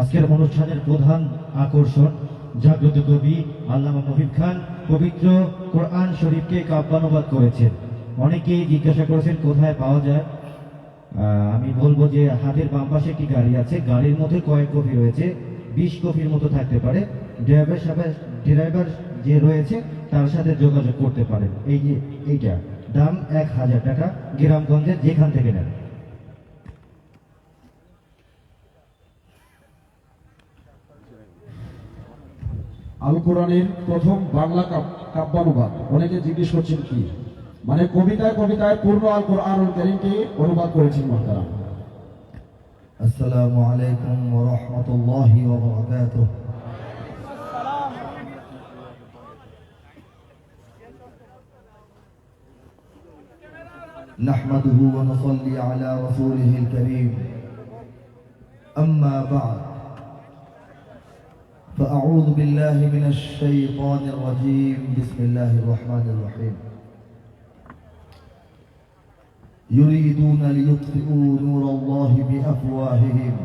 আজকের অনুষ্ঠানের প্রধান আকর্ষণ জাগ্রত কবি আল্লামা মহিব খান পবিত্র কোরআন শরীফকে কাব্যানুবাদ করেছেন। অনেকেই জিজ্ঞাসা করেছেন কোথায় পাওয়া যায়। আমি বলবো যে হাতের বাম পাশে একটি গাড়ি আছে, গাড়ির মধ্যে কয়েক কপি রয়েছে, 20 কপির মতো থাকতে পারে। ড্রাইভার যে রয়েছে তার সাথে যোগাযোগ করতে পারেন। এই যে এইটা দাম 1000 টাকা, গ্রামগঞ্জের যেখান থেকে নেন। আল কোরআনের প্রথম বাংলা কাব্যানুবাদ। অনেকে জিজ্ঞেস করছেন কি মানে কবিতায় কবিতায় পূর্ণ আল কোরআনুল কারীমকে অনুবাদ করেছেন মুহতারাম। আসসালামু আলাইকুম ওয়া রাহমাতুল্লাহি ওয়া বারাকাতুহু। নাহমাদুহু ওয়া নুসাল্লি আলা রাসূলিহিল কারীম। আম্মা বা'দ। فأعوذ بالله من الشيطان الرجيم. بسم الله الرحمن الرحيم. يريدون ليطفئوا نور الله بأفواههم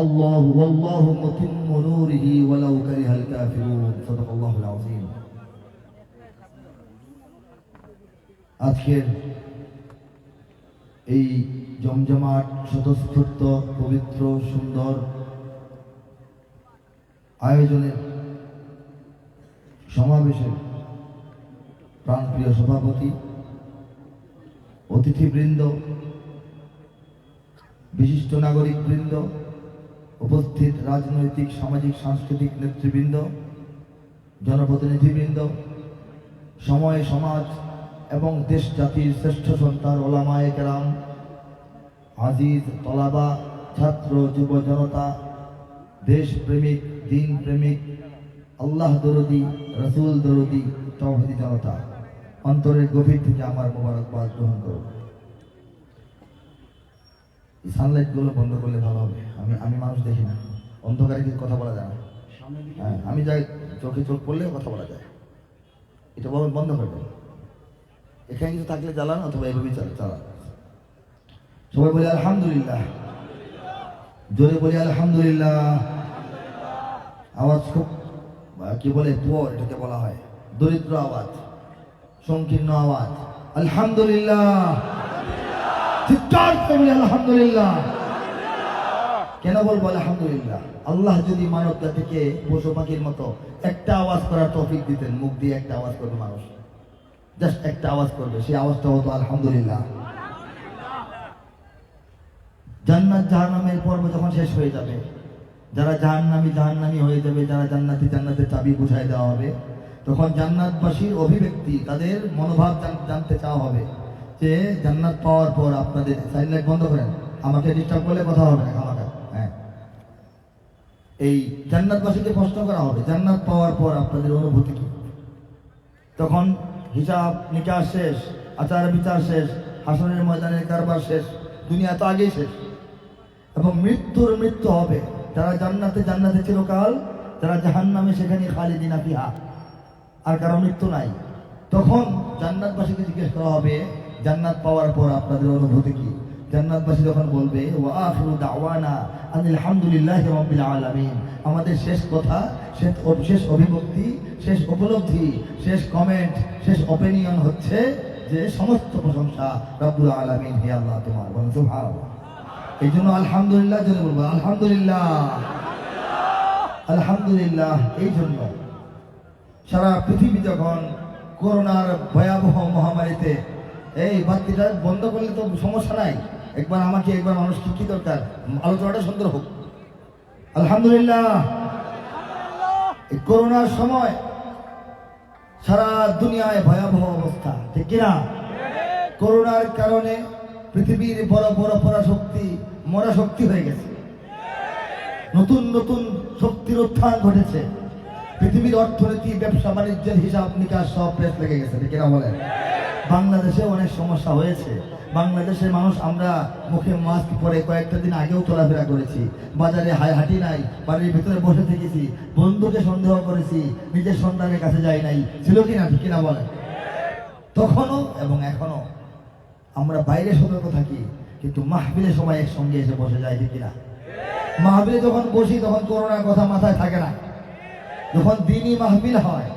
الله والله متم نوره ولو كره الكافرون. صدق الله العظيم. আজকের এই জমজমাট স্বতঃস্ফূর্ত পবিত্র সুন্দর আয়োজনের সমাবেশের প্রাণপ্রিয় সভাপতি, অতিথিবৃন্দ, বিশিষ্ট নাগরিকবৃন্দ, উপস্থিত রাজনৈতিক সামাজিক সাংস্কৃতিক নেতৃবৃন্দ, জনপ্রতিনিধিবৃন্দ, সময় সমাজ এবং দেশ জাতির শ্রেষ্ঠ সন্তান ওলামায়ে কেরাম, আজিজ তলাবা, ছাত্র যুব জনতা, দেশ প্রেমিক, দিন প্রেমিক, আল্লাহ দরদি, রসুল দরদি, তাওহীদি জনতা, অন্তরের গভীর থেকে আমার মোবারকবাদ গ্রহণ করব। সানলাইট গুলো বন্ধ করলে ভালো হবে। আমি মানুষ দেখি না, অন্ধকারে কিছু কথা বলা যায় না। হ্যাঁ, আমি যাই চোখে চোখ পড়লে কথা বলা যায়। এটা বন্ধ করে দেয়। এখানে কিছু থাকলে জ্বালান অথবা এভাবেই চালান। সবাই বলি আলহামদুলিল্লাহ, জোরে বলি আলহামদুলিল্লাহ। আওয়াজ খুব কি বলে পুয়ার, এটাকে বলা হয় দরিদ্র আওয়াজ, সংকীর্ণ আওয়াজ। আলহামদুলিল্লাহ, চিৎকার করে বলি আলহামদুলিল্লাহ। কেন বলবো আলহামদুলিল্লাহ? আল্লাহ যদি মানব জাতিকে পশু পাখির মতো একটা আওয়াজ করার তৌফিক দিতেন, মুখ দিয়ে একটা আওয়াজ করবে মানুষ, জাস্ট একটা আওয়াজ করবে, সেই আওয়াজটা হতো আলহামদুলিল্লাহ। জান্নাত জাহান্নামের পর্ব যখন শেষ হয়ে যাবে, যারা জাহান্নামী হয়ে যাবে, যারা জান্নাতি জান্নাতের চাবি বুঝাই দেওয়া হবে, তখন জান্নাতবাসীর অভিব্যক্তি, তাদের মনোভাব জানতে চাওয়া হবে যে জান্নাত পাওয়ার পর আপনাদের সাইলেন্ট বন্ধ করেন, আমাকে ডিস্টার্ব করলে কথা হবে না আমাকে। হ্যাঁ, এই জান্নাতবাসীকে প্রশ্ন করা হবে জান্নাত পাওয়ার পর আপনাদের অনুভূতি কি। তখন হিসাব নিকাশ শেষ, আচার বিচার শেষ, হাসনের ময়দানের কারবার শেষ, দুনিয়া তো আগেই শেষ, এবং মৃত্যু হবে। যারা জান্নাতে চিরকাল, যারা জাহান্নামে সেখানে খালিদিনা ফিহা, আর কারো মৃত্যু নাই। তখন জান্নাতবাসীকে জিজ্ঞেস করা হবে জান্নাত পাওয়ার পর আপনাদের অনুভূতি কি। জান্নাতবাসী যখন বলবে ওয়া আখিরু দাওয়ানা আনিল হামদুলিল্লাহি রাব্বিল আলামিন, আমাদের শেষ কথা, শেষ অভিব্যক্তি, শেষ উপলব্ধি, শেষ কমেন্ট, শেষ অপিনিয়ন হচ্ছে যে সমস্ত প্রশংসা রব্বুল আলামিন, হে আল্লাহ তোমার। বলুন সুবহানাল্লাহ। এই জন্য আলহামদুলিল্লাহ জন্য বলবো আলহামদুলিল্লাহ, আলহামদুলিল্লাহ। এই জন্য সারা পৃথিবী যখন করোনার ভয়াবহ মহামারীতে, এই বাতিটা বন্ধ করলে তো সমস্যা নাই, একবার আমাকে একবার মানুষকে কি দরকার, আলোচনাটা সুন্দর হোক। আলহামদুলিল্লাহ। এই করোনার সময় সারা দুনিয়ায় ভয়াবহ অবস্থা, ঠিক কিনা? করোনার কারণে পৃথিবীর বড় বড় পরাশক্তি মরা শক্তি হয়ে গেছে, নতুন নতুন শক্তির উত্থান ঘটেছে। পৃথিবীর অর্থনীতি, ব্যবসা বাণিজ্যের হিসাব নিকাশ সব প্রেস লেগে গেছে, ঠিক কিনা বলেন? বাংলাদেশে অনেক সমস্যা হয়েছে। বাংলাদেশের মানুষ, আমরা মুখে মাস্ক পরে কয়েকটা দিন আগেও চলাফেরা করেছি, বাজারে হাঁটি নাই, বাড়ির ভিতরে বসে থেকেছি, বন্ধুকে সন্দেহ করেছি, নিজের সন্তানের কাছে যাই নাই, ছিল কিনা, ঠিক কিনা বলেন? তখনও এবং এখনো আমরা বাইরে সতর্ক থাকি, কিন্তু মাহফিলের সময় একসঙ্গে এসে বসে যায়, ঠিক কিনা? মাহফিলে যখন বসি তখন করোনার কথা মাথায় থাকে না। যখন দিনই মাহফিল হয়,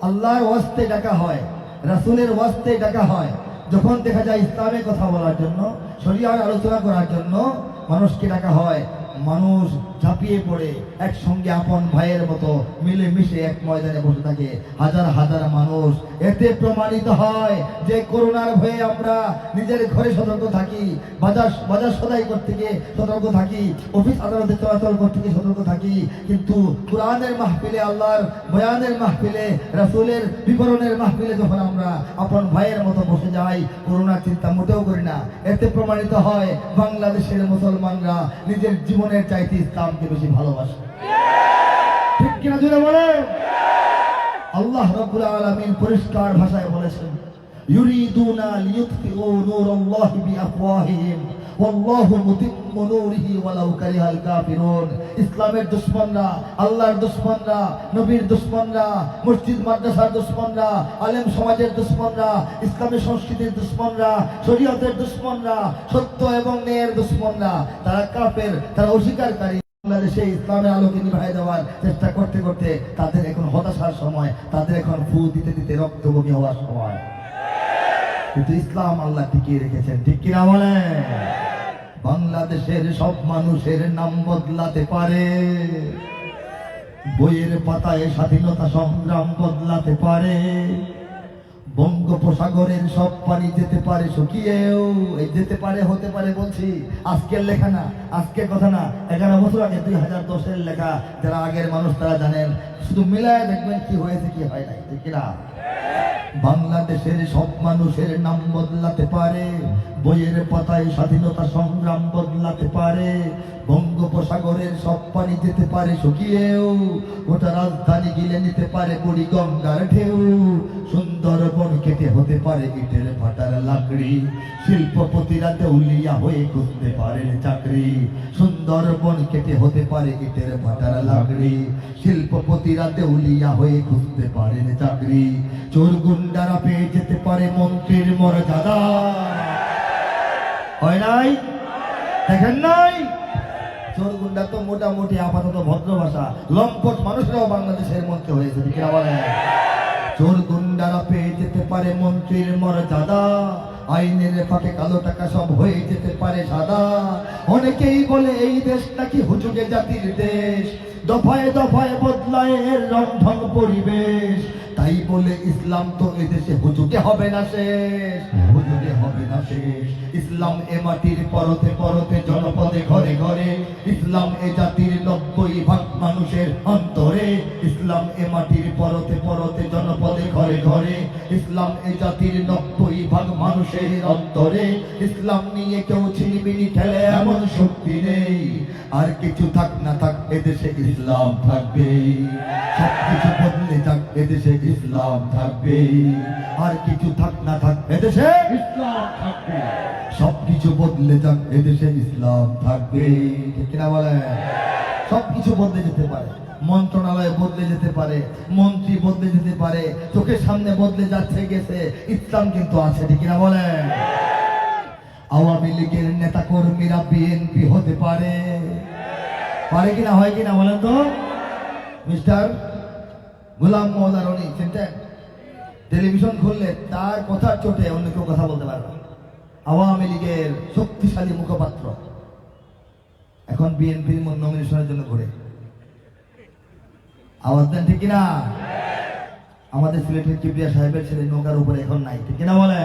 আল্লাহর ওয়াস্তে ডাকা হয়, রাসূলের ওয়াস্তে ডাকা হয়, যখন দেখা যায় ইসলামের কথা বলার জন্য, শরিয়ার আলোচনা করার জন্য মানুষকে ডাকা হয়, মানুষ ঝাঁপিয়ে পড়ে একসঙ্গে আপন ভাইয়ের মতো মিলেমিশে এক ময়দানে বসে থাকে হাজার হাজার মানুষ। এতে প্রমাণিত হয় যে করোনার ভয়ে আমরা নিজের ঘরে সতর্ক থাকি, বাজার সদাই করতে গিয়ে সতর্ক থাকি, অফিস আদালতে চলাচল করতে গিয়ে সতর্ক থাকি, কিন্তু কোরআনের মাহফিলে, আল্লাহর বয়ানের মাহফিলে, রাসূলের বিবরণের মাহফিলে যখন আমরা আপন ভাইয়ের মতো বসে যাই, করোনার চিন্তা মোটেও করি না। এতে প্রমাণিত হয় বাংলাদেশের মুসলমানরা নিজের জীবনের চাইতে ইসলামকে বেশি ভালোবাসে। ঠিক কিনা জোরে বলে? আল্লাহ রাব্বুল আলামিন পরিষ্কার ভাষায় বলেছেন, ইউরিদুনা লিইউতফিউ নূরাল্লাহি বিআফওয়াহিহিম ওয়াল্লাহু মুতিম্মু নূরিহি ওয়ালাউ কারিহাল কাফিরুন। ইসলামের দুশমনরা, আল্লাহর দুশমনরা, নবীর দুশমনরা, মসজিদ মাদ্রাসার দুশমনরা, আলেম সমাজের দুশমনরা, ইসলামী সংস্কৃতির দুশমনরা, শরীয়তের দুশমনরা, সত্য এবং ন্যায়ের দুশমনরা, তারা কাফের, তারা অস্বীকারী। বাংলাদেশে ইসলামের আলোকে নিভাই দেওয়ার চেষ্টা করতে করতে তাদের এখন হতাশার সময়, তাদের এখন ফু দিতে দিতে রক্তবমি হওয়ার সময়। কিন্তু ইসলাম আল্লাহ টিকিয়ে রেখেছেন। ঠিক কিনা বলে? বাংলাদেশের সব মানুষের নাম বদলাতে পারে, বইয়ের পাতায় স্বাধীনতা সংগ্রাম বদলাতে পারে, বঙ্গোপসাগরের সব পানি যেতে পারে শুকিয়েও, এই যেতে পারে, হতে পারে বলছি, আজকের লেখা না, আজকের কথা না, 11 বছর আগে 2010-এর লেখা। যারা আগের মানুষ তারা জানেন, শুধু মিলায় দেখবেন কি হয়েছে কি হয় নাই। ঠিক কিনা? বাংলাদেশের সব মানুষের নাম বদলাতে পারে, বইয়ের পাতায় স্বাধীনতা সংগ্রাম বদলাতে পারে, বঙ্গোপসাগরের সব পানি যেতে পারে শুকিয়েও, গোটা রাজধানী গিলে নিতে পারে বুড়ি গঙ্গার ঢেউ, সুন্দরবন কেটে হতে পারে ইটের ভাটার লাকড়ি, শিল্পপতিরা দেউলিয়া হয়ে খুঁজতে পারেন চাকরি। সুন্দরবন কেটে হতে পারে ইটের ভাটার লাকড়ি, শিল্পপতিরা দেউলিয়া হয়ে খুঁজতে পারেন চাকরি। চোর গুন্ডারা পেয়ে যেতে পারে মন্ত্রীর মর্যাদা। হয় নাই? দেখেন নাই? চোর গুন্ডা তো মোটামুটি আপাতত ভদ্র ভাষা, লম্পট মানুষরাও বাংলাদেশের মন্ত্রী হয়েছে। ঠিক না বলেন? চোর গুন্ডারা পেয়ে যেতে পারে মন্ত্রীর মর্যাদা, আইনের ফাঁকে কালো টাকা সব হয়ে যেতে পারে সাদা। অনেকেই বলে এই দেশ নাকি হুজুগে জাতির দেশ, দফায় দফায় বদলায় এর রংঢং পরিবেশ। তাই বলে ইসলাম তো এদেশে হুজুগে হবে না শেষ, হুজুগে হবে না শেষ। ইসলাম এ মাটির পরতে পরতে জনপদে ঘরে ঘরে, ইসলাম এ জাতির 90% মানুষের অন্তরে। ইসলাম এ মাটির পরতে পরতে জনপদে ঘরে ঘরে, ইসলাম এ জাতির 90% মানুষের অন্তরে। ইসলাম নিয়ে কেউ ছিনিমিনি খেলে এমন শক্তি নেই, আর কিছু থাক না থাক এদেশে ইসলাম থাকবে। সবকিছু বদলে যাক এদেশে ইসলাম থাকবে, আর কিছু থাক না থাক এদেশে ইসলাম থাকবে। সবকিছু বদলে যাক এদেশে ইসলাম থাকবে। ঠিক কিনা বলে? সবকিছু বদলে যেতে পারে, মন্ত্রণালয় বদলে যেতে পারে, মন্ত্রী বদলে যেতে পারে, চোখের সামনে বদলে যাচ্ছে গেছে, ইসলাম কিন্তু আছে। ঠিক কিনা বলে? আওয়ামী লীগের নেতা কর্মীরা বিএনপি হতে পারে, পারে কিনা, হয় কিনা বলেন তো? মিস্টার গোলাম মোল্লা রনি চিনতেন? টেলিভিশন খুললে তার কথার চোটে অন্য কেউ কথা বলতে পারবে। আওয়ামী লীগের শক্তিশালী মুখপাত্র এখন বিএনপির নমিনেশনের জন্য ঘুরে। আওয়াজ দেন ঠিক কিনা? আমাদের সিলেটের কিবরিয়া সাহেবের ছেলে নৌকার উপরে এখন নাই। ঠিক কিনা বলে?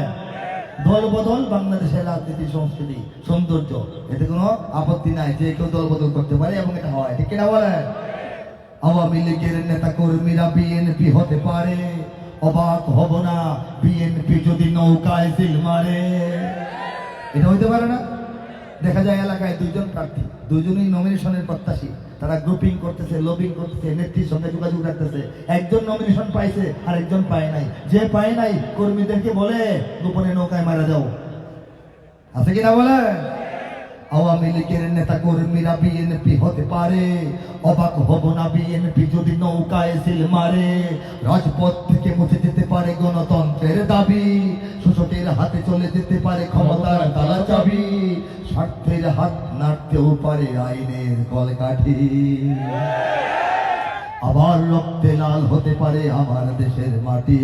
দল বদল বাংলাদেশের রাজনীতি, সংস্কৃতি, সৌন্দর্য, এতে কোনো আপত্তি নাই, যে কেউ দল বদল করতে পারে এবং এটা হয়। ঠিক কিনা বলে? আওয়ামী লীগের নেতা কর্মীরা বিএনপি হতে পারে, অবাক হব না বিএনপি যদি নৌকায় সিল মারে। এটা হইতে পারে না? দেখা যায় এলাকায় 2 জন প্রার্থী, 2 জনই নমিনেশনের প্রত্যাশী, তারা গ্রুপিং করতেছে, লবিং করতেছে, নেত্রীর সঙ্গে যোগাযোগ রাখতেছে। একজন নমিনেশন পাইছে আর একজন পায় নাই। যে পায় নাই কর্মীদেরকে বলে গোপনে নৌকায় মারা যাও। আছে কিনা বলে? আওয়ামী লীগের নেতা কর্মীরা বিএনপি হতে পারে, অবাক হব না বিএনপি যদি নৌকায় সিল মারে। রাজপথ থেকে মুছে যেতে পারে গণতন্ত্রের দাবি, শোষকের হাতে চলে যেতে পারে ক্ষমতার তালা চাবি, স্বার্থের হাত নাড়তেও পারে আইনের কলকাঠি। আবার রক্তে লাল হতে পারে আমার দেশের মাটি,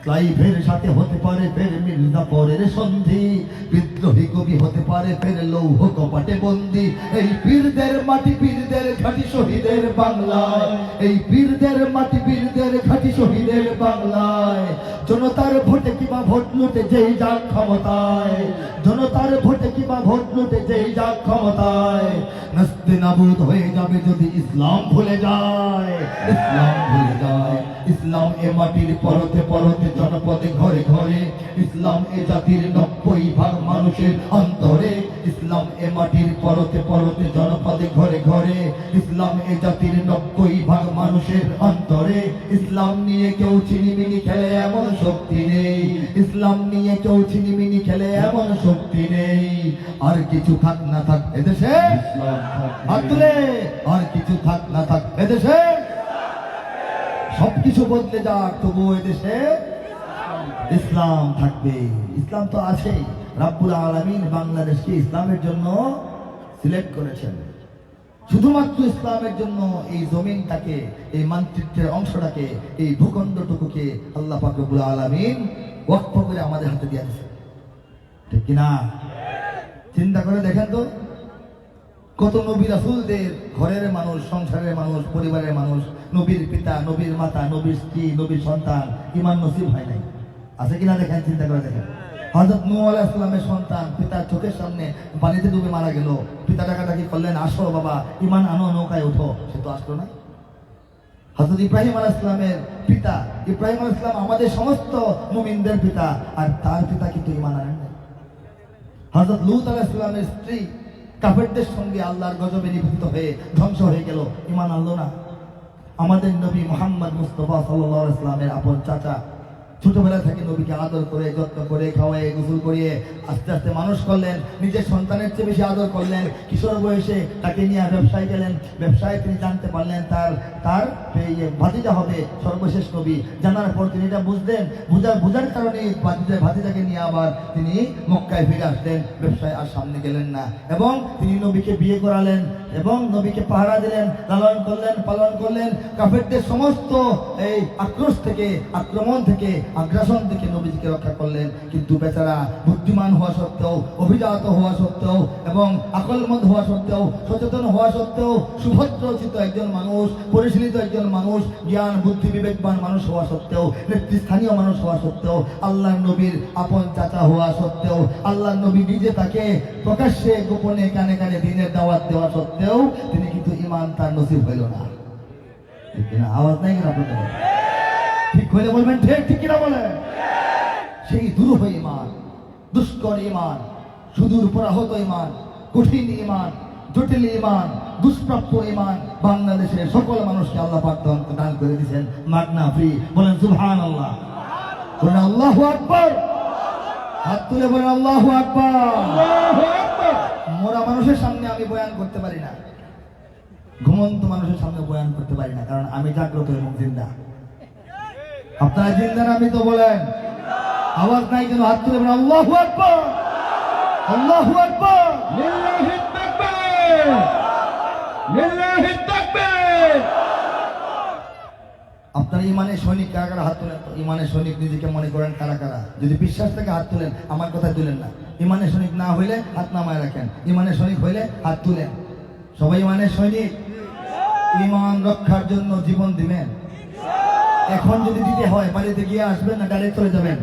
ক্লাইভের সাথে হতে পারে ফের মির্জাফরের সন্ধি, বিদ্রোহী কবি হতে পারে ফের লৌহ কপাটে বন্দি। এই বীরদের মাটি বীরদের ঘাটি শহীদের বাংলায়, এই বীরদের মাটি বীরদের ঘাটি শহীদের বাংলায়। জনতার ভোটে কিবা ভোট লুটে যেই যাক ক্ষমতায়, জনতার ভোটে কিবা ভোট লুটে যেই যাক ক্ষমতায়। নাস্তে নাবুদ হয়ে যাবে যদি ইসলাম ভুলে যায়, ইসলাম ভুলে যায়। ইসলাম এ মাটির পরতে পরতে জনপদে ঘরে ঘরে, ইসলাম এ জাতির 90% মানুষের অন্তরে। ইসলাম এ মাটির পরতে পরতে জনপদে ঘরে ঘরে, ইসলাম এ জাতির 90% মানুষের অন্তরে। ইসলাম নিয়ে কেউ চিনিমিনি খেলে এমন শক্তি নেই, ইসলাম নিয়ে কেউ চিনিমিনি খেলে এমন শক্তি নেই। আর কিছু থাক না থাক এদেশে, হাত তুলে আর কিছু থাক না থাক এদেশে, সবকিছু বদলে যাক তবুও এদেশে ইসলাম থাকবে। ইসলাম তো আছেই, রাব্বুল আলামিন বাংলাদেশকে ইসলামের জন্য সিলেক্ট করেছেন। শুধুমাত্র ইসলামের জন্য এই জমিনটাকে, এই মানচিত্রের অংশটাকে, এই ভূখণ্ডটুকুকে আল্লাহ পাক রব্বুল আলামিন ওয়াকফ করে আমাদের হাতে দিয়ে দিয়েছেন, ঠিক কিনা? চিন্তা করে দেখেন তো, কত নবী রাসূলদের ঘরের মানুষ, সংসারের মানুষ, পরিবারের মানুষ, নবীর পিতা, নবীর মাতা, নবীর স্ত্রী, নবীর সন্তান ঈমান নসিব হয় নাই, আছে কিনা দেখেন, চিন্তা করে দেখেন। হযরত নূহ আলাইহিস সালামের সন্তান পিতার চোখের সামনে পানিতে ডুবে মারা গেল, পিতা ডাকাডাকি করলেন, আসো বাবা ঈমান আনো, নৌকায় ওঠো, সে তো আসলো না। হযরত ইব্রাহিম আলাইহিস সালামের পিতা, ইব্রাহিম আলাইহিস সালাম আমাদের সমস্ত মুমিনদের পিতা, আর তার পিতা কিন্তু ঈমান আনেন না। হযরত লূত আলাইহিস সালামের স্ত্রী কাফেরদের সঙ্গে আল্লাহর গজবে নিপতিত হয়ে ধ্বংস হয়ে গেল, ঈমান আনলো না। আমাদের নবী মুহাম্মদ মুস্তাফা সাল্লাল্লাহু আলাইহি ওয়াসাল্লামের আপন চাচা ছোটবেলা থেকে নবীকে আদর করে, যত্ন করে, খাওয়ায়, গোসল করিয়ে আস্তে আস্তে মানুষ করলেন, নিজের সন্তানের চেয়ে বেশি আদর করলেন। কিশোর বয়সে তাকে নিয়ে ব্যবসায় গেলেন, ব্যবসায় তিনি জানতে পারলেন তার ভাতিজা হবে সর্বশেষ নবী। জানার পর তিনি এটা বুঝলেন, বুঝার কারণে ভাতিজাকে নিয়ে আবার তিনি মক্কায় ফিরে আসলেন, ব্যবসায় আর সামনে গেলেন না। এবং তিনি নবীকে বিয়ে করালেন এবং নবীকে পাহারা দিলেন, লালন করলেন, পালন করলেন। কাফেরদের সমস্ত এই আক্রোশ থেকে, আক্রমণ থেকে, আগ্রাসন থেকে নবীজিকে রক্ষা করলেন। কিন্তু বেচারা বুদ্ধিমান হওয়া সত্ত্বেও, অভিজাত হওয়া সত্ত্বেও এবং আকলমন্দ হওয়া সত্ত্বেও, সচেতন হওয়া সত্ত্বেও, সুভদ্রচিত একজন মানুষ, পরিশীলিত একজন মানুষ, জ্ঞান বুদ্ধি বিবেকবান মানুষ হওয়া সত্ত্বেও, নেতৃস্থানীয় মানুষ হওয়া সত্ত্বেও, আল্লাহর নবীর আপন চাচা হওয়া সত্ত্বেও, আল্লাহর নবী নিজে তাকে প্রকাশ্যে গোপনে কানে কানে দিনের দাওয়াত দেওয়া সত্ত্বেও তিনি কিন্তু ঈমান তার নসিব হইল না, ঠিক কিনা? আওয়াজ নাই কেন আপনাদের? ঠিক হইলে বলবেন ঠিক, ঠিক কিনা বলেন? সেই দুরূহ ঈমান, দুষ্কর ঈমান, সুদূর পরাহত ঈমান, কঠিন ঈমান, জটিল ঈমান, দুষ্প্রাপ্য ঈমান বাংলাদেশের সকল মানুষকে আল্লাহ পাক দান করে দিয়েছেন মাগনা ফ্রি। বলেন সুবহানাল্লাহ, বলেন আল্লাহু আকবার, হাত তুলে বলেন আল্লাহু আকবার। মোরা মানুষের সামনে আমি বয়ান করতে পারি না, ঘুমন্ত মানুষের সামনে বয়ান করতে পারি না, কারণ আমি জাগ্রত এবং জিন্দা। আপনারা জিন্দা না? আমি তো বলেন, আওয়াজ নাই কেন? হাত তুলে বলেন আল্লাহু আকবার, আল্লাহু আকবার, লিল্লাহিত তাকবীর, লিল্লাহিত তাকবীর। আপনারা ইমানের সৈনিক কারা কারা? হাত তুলেন। ইমানের সৈনিক নিজেকে মনে করেন কারা কারা? যদি বিশ্বাস থেকে হাত তুলেন, আমার কথা তুলেন না। ইমানের সৈনিক না হইলে হাত নামায় রাখেন, ইমানের সৈনিক হইলে হাত তুলেন। সবাই ইমানের সৈনিক? ইমান রক্ষার জন্য জীবন দিবেন? এখন যদি দিতে হয় বাড়িতে গিয়ে আসবেন না ডাইরেক্ট চলে যাবেন?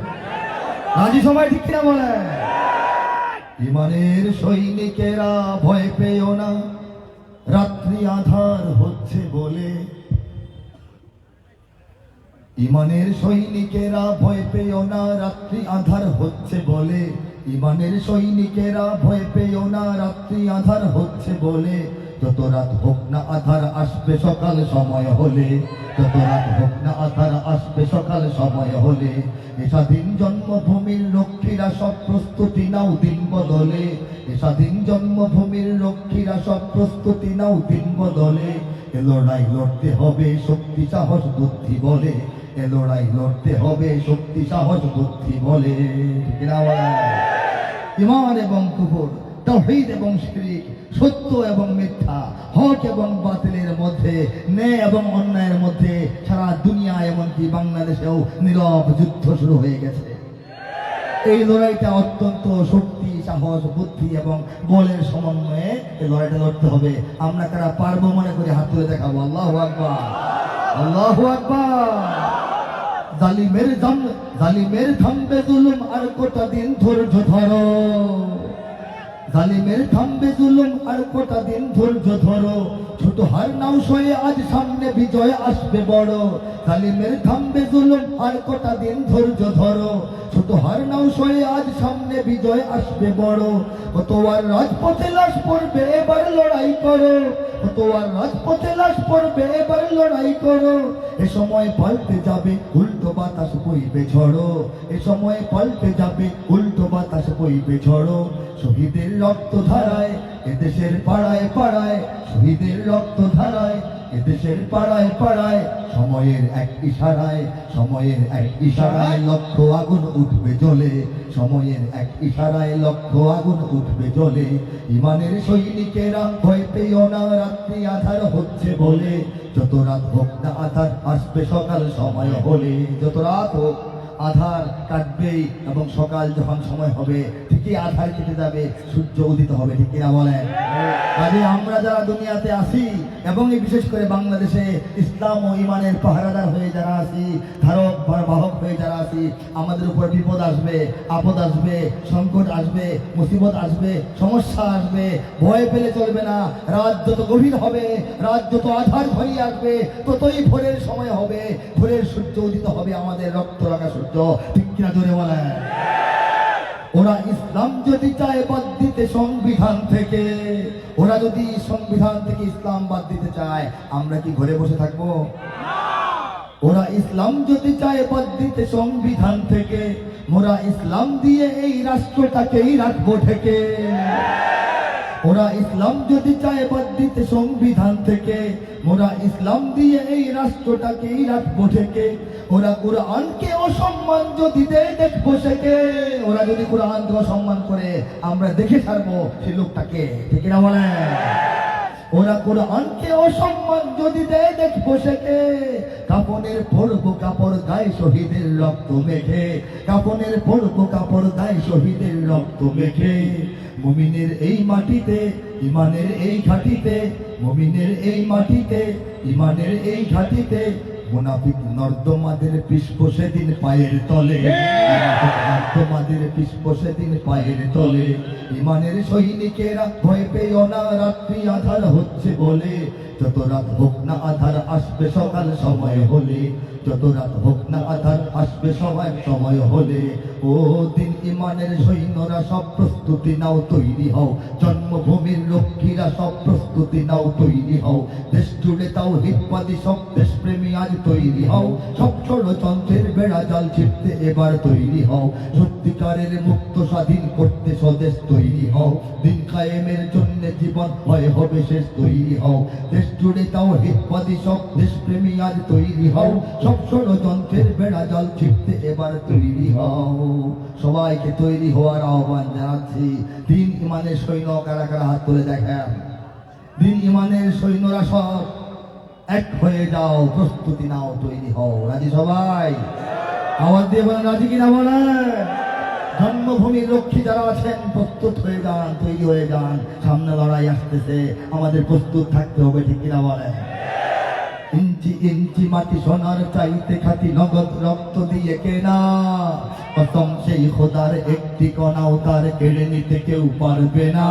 রাজি সবাই, ঠিক কিনা বলেন? ইমানের সৈনিকেরা ভয় পেও না, রাত্রি আধার হচ্ছে বলে। ইমানের সৈনিকেরা ভয় পেও না, রাত্রি আধার হচ্ছে বলে। ইমানের সৈনিকেরা ভয় পেও না, রাত্রি আধার হচ্ছে বলে। যত রাত হোক না আধার আসবে সকাল সময় হলে, যত রাত হোক না আধার আসবে সকাল সময় হলে। এ স্বাধীন জন্মভূমির রক্ষীরা সব প্রস্তুতি নাও দিন বদলে, এ স্বাধীন জন্মভূমির রক্ষীরা সব প্রস্তুতি নাও দিন বদলে, এ লড়াই লড়তে হবে শক্তি সাহস বুদ্ধি বলে, এ লড়াই লড়তে হবে শক্তি সাহস বুদ্ধি বলে। ঠিক না বলেন? ঈমান এবং কুফর, তাওহীদ এবং শিরক, সত্য এবং মিথ্যা, হক এবং বাতিলের মধ্যে, ন্যায় এবং অন্যায়ের মধ্যে সারা দুনিয়া এমনকি বাংলাদেশেও নীরব যুদ্ধ শুরু হয়ে গেছে। এই লড়াইটা অত্যন্ত শক্তি সাহস বুদ্ধি এবং বলের সমন্বয়ে এই লড়াইটা লড়তে হবে। আমরা কারা পারবো মনে করে হাত তুলে দেখাবো। আল্লাহু আকবার, আল্লাহু আকবার। জালিমের থামবে জুলুম আর কটা দিন ধৈর্য ধরো, জালিমের থামবে জুলুম আর কটা দিন ধৈর্য ধরো, ছোট হার নাও সয়ে আজ সামনে বিজয় আসবে বড়। জালিমের থামবে জুলুম আর কটা দিন ধৈর্য ধরো, ছোট হার নাও সয়ে আজ সামনে বিজয় আসবে বড়। কত আর রাজপথে লাশ পড়বে এবার লড়াই করো, কত আর রাজপথে লাশ পড়বে এবার লড়াই করো। এ সময় পাল্টে যাবে উল্টো বাতাস বইবে ঝড়ো, এ সময় পাল্টে যাবে উল্টো বাতাস বইবে ঝড়ো। শহীদের রক্ত ধারায় এদেশের পাড়ায় পাড়ায়, শহীদের রক্ত ধারায় এদেশের পাড়ায় পাড়ায়, সময়ের এক ইশারায়, সময়ের এক ইশারায় লক্ষ আগুন উঠবে জ্বলে, সময়ের এক ইশারায় লক্ষ আগুন উঠবে জ্বলে। ঈমানের সৈনিকেরা ভয় পেও না রাত্রি আধার হচ্ছে বলে, যত রাত হোক না আধার আসবে সকাল সময় হলে। যত রাত হোক আধার কাটবেই এবং সকাল যখন সময় হবে ঠিকই আধার কেটে যাবে, সূর্য উদিত হবে। ঠিক কিনা বলেন? কাজে আমরা যারা দুনিয়াতে আসি এবং বিশেষ করে বাংলাদেশে ইসলাম ও ঈমানের পাহারাদার হয়ে যারা আছি, ধারক বাহক হয়ে যারা আছি, আমাদের উপর বিপদ আসবে, আপদ আসবে, সংকট আসবে, মুসিবত আসবে, সমস্যা আসবে, ভয় পেলে চলবে না। রাত যত গভীর হবে, রাত যত আধার ঘনিয়ে আসবে, ততই ভোরের সময় হবে, ভোরের সূর্য উদিত হবে, আমাদের রক্ত রাখা সূর্য। ঠিক কিনা জোরে বলেন? ওরা ইসলাম যদি চায় বাদ দিতে সংবিধান থেকে, ওরা যদি সংবিধান থেকে ইসলাম বাদ দিতে চায়, আমরা কি ঘরে বসে থাকবো? ওরা ইসলাম যদি চায় বাদ দিতে সংবিধান থেকে, মোরা ইসলাম দিয়ে এই রাষ্ট্রটাকেই রাখবো ঠেকে। ওরা ইসলাম যদি চায় বাদ দিতে সংবিধান থেকে, মোরা ইসলাম দিয়ে এই রাষ্ট্রটাকেই রাখবো ঠেকে। ওরা কোরআনকে অসম্মান যদি দেয় দেখবো সেকে, ওরা যদি কোরআনকে অসম্মান করে আমরা দেখে ছাড়বো সেই লোকটাকে। ঠিক না বলে? ওরা কোরআনকে অসম্মান যদি দেয় দেখবো সেকে। কাপনের পরবো কাপড় গায়ে শহীদের রক্ত মেখে, কাপনের পরবো কাপড় গায়ে শহীদের রক্ত মেখে। মুমিনের এই মাটিতে ঈমানের এই ঘাটিতে, মুমিনের এই মাটিতে ঈমানের এই ঘাটিতে, মুনাফিক নর্দমাদের পুষ্প সেদিন পায়ের তলে, মুনাফিক নর্দমাদের পুষ্প সেদিন পায়ের তলে। ঈমানের সৈনিকেরা ভয় পেও না রাত্রি আধার হচ্ছে বলে, যত রাত হোক না আধার আসবে সকাল সময় হলে, যত রাত হোক না আধার আসবে সবাই সময় হলে। ও দিন ঈমানের সৈন্যরা সব প্রস্তুতি নাও তৈরি হও, জন্মভূমির রক্ষীরা সব প্রস্তুতি নাও তৈরি হও। দেশ জুড়ে তাও হিতবাদী সব দেশপ্রেমী আজ তৈরি হও, সব ষড়যন্ত্রের বেড়া জাল ছিঁড়তে এবার তৈরি হও। সত্যিকারের মুক্ত স্বাধীন করতে স্বদেশ তৈরি হও, দিন কায়েমের জন্য জীবন ভয় হবে শেষ তৈরি হও। দেশ জুড়ে তাও হিতবাদী সব দেশপ্রেমী আজ তৈরি হও, সব ষড়যন্ত্রের বেড়া জাল ছিঁড়তে এবার তৈরি হও। সবাইকে তৈরি হওয়ার আহ্বান জানাচ্ছি। দিন ঈমানের সৈন্য কারা কারা হাত তুলে দেখেন। দিন ঈমানের সৈন্যরা সব এক হয়ে যাও, প্রস্তুতি নাও, তৈরি হও। রাজি সবাই? আওয়াজ দিয়ে বলেন রাজি কিনা বলেন? জন্মভূমির রক্ষী যারা আছেন প্রস্তুত হয়ে যান, তৈরি হয়ে যান। সামনে লড়াই আসতেছে, আমাদের প্রস্তুত থাকতে হবে। ঠিক কিনা বলেন? ইঞ্চি ইঞ্চি মাটি সোনার চাইতে খাঁটি নগদ রক্ত দিয়ে কেনা, কসম সেই খোদার একটি কণাও তার কেড়ে নিতে কেউ পারবে না।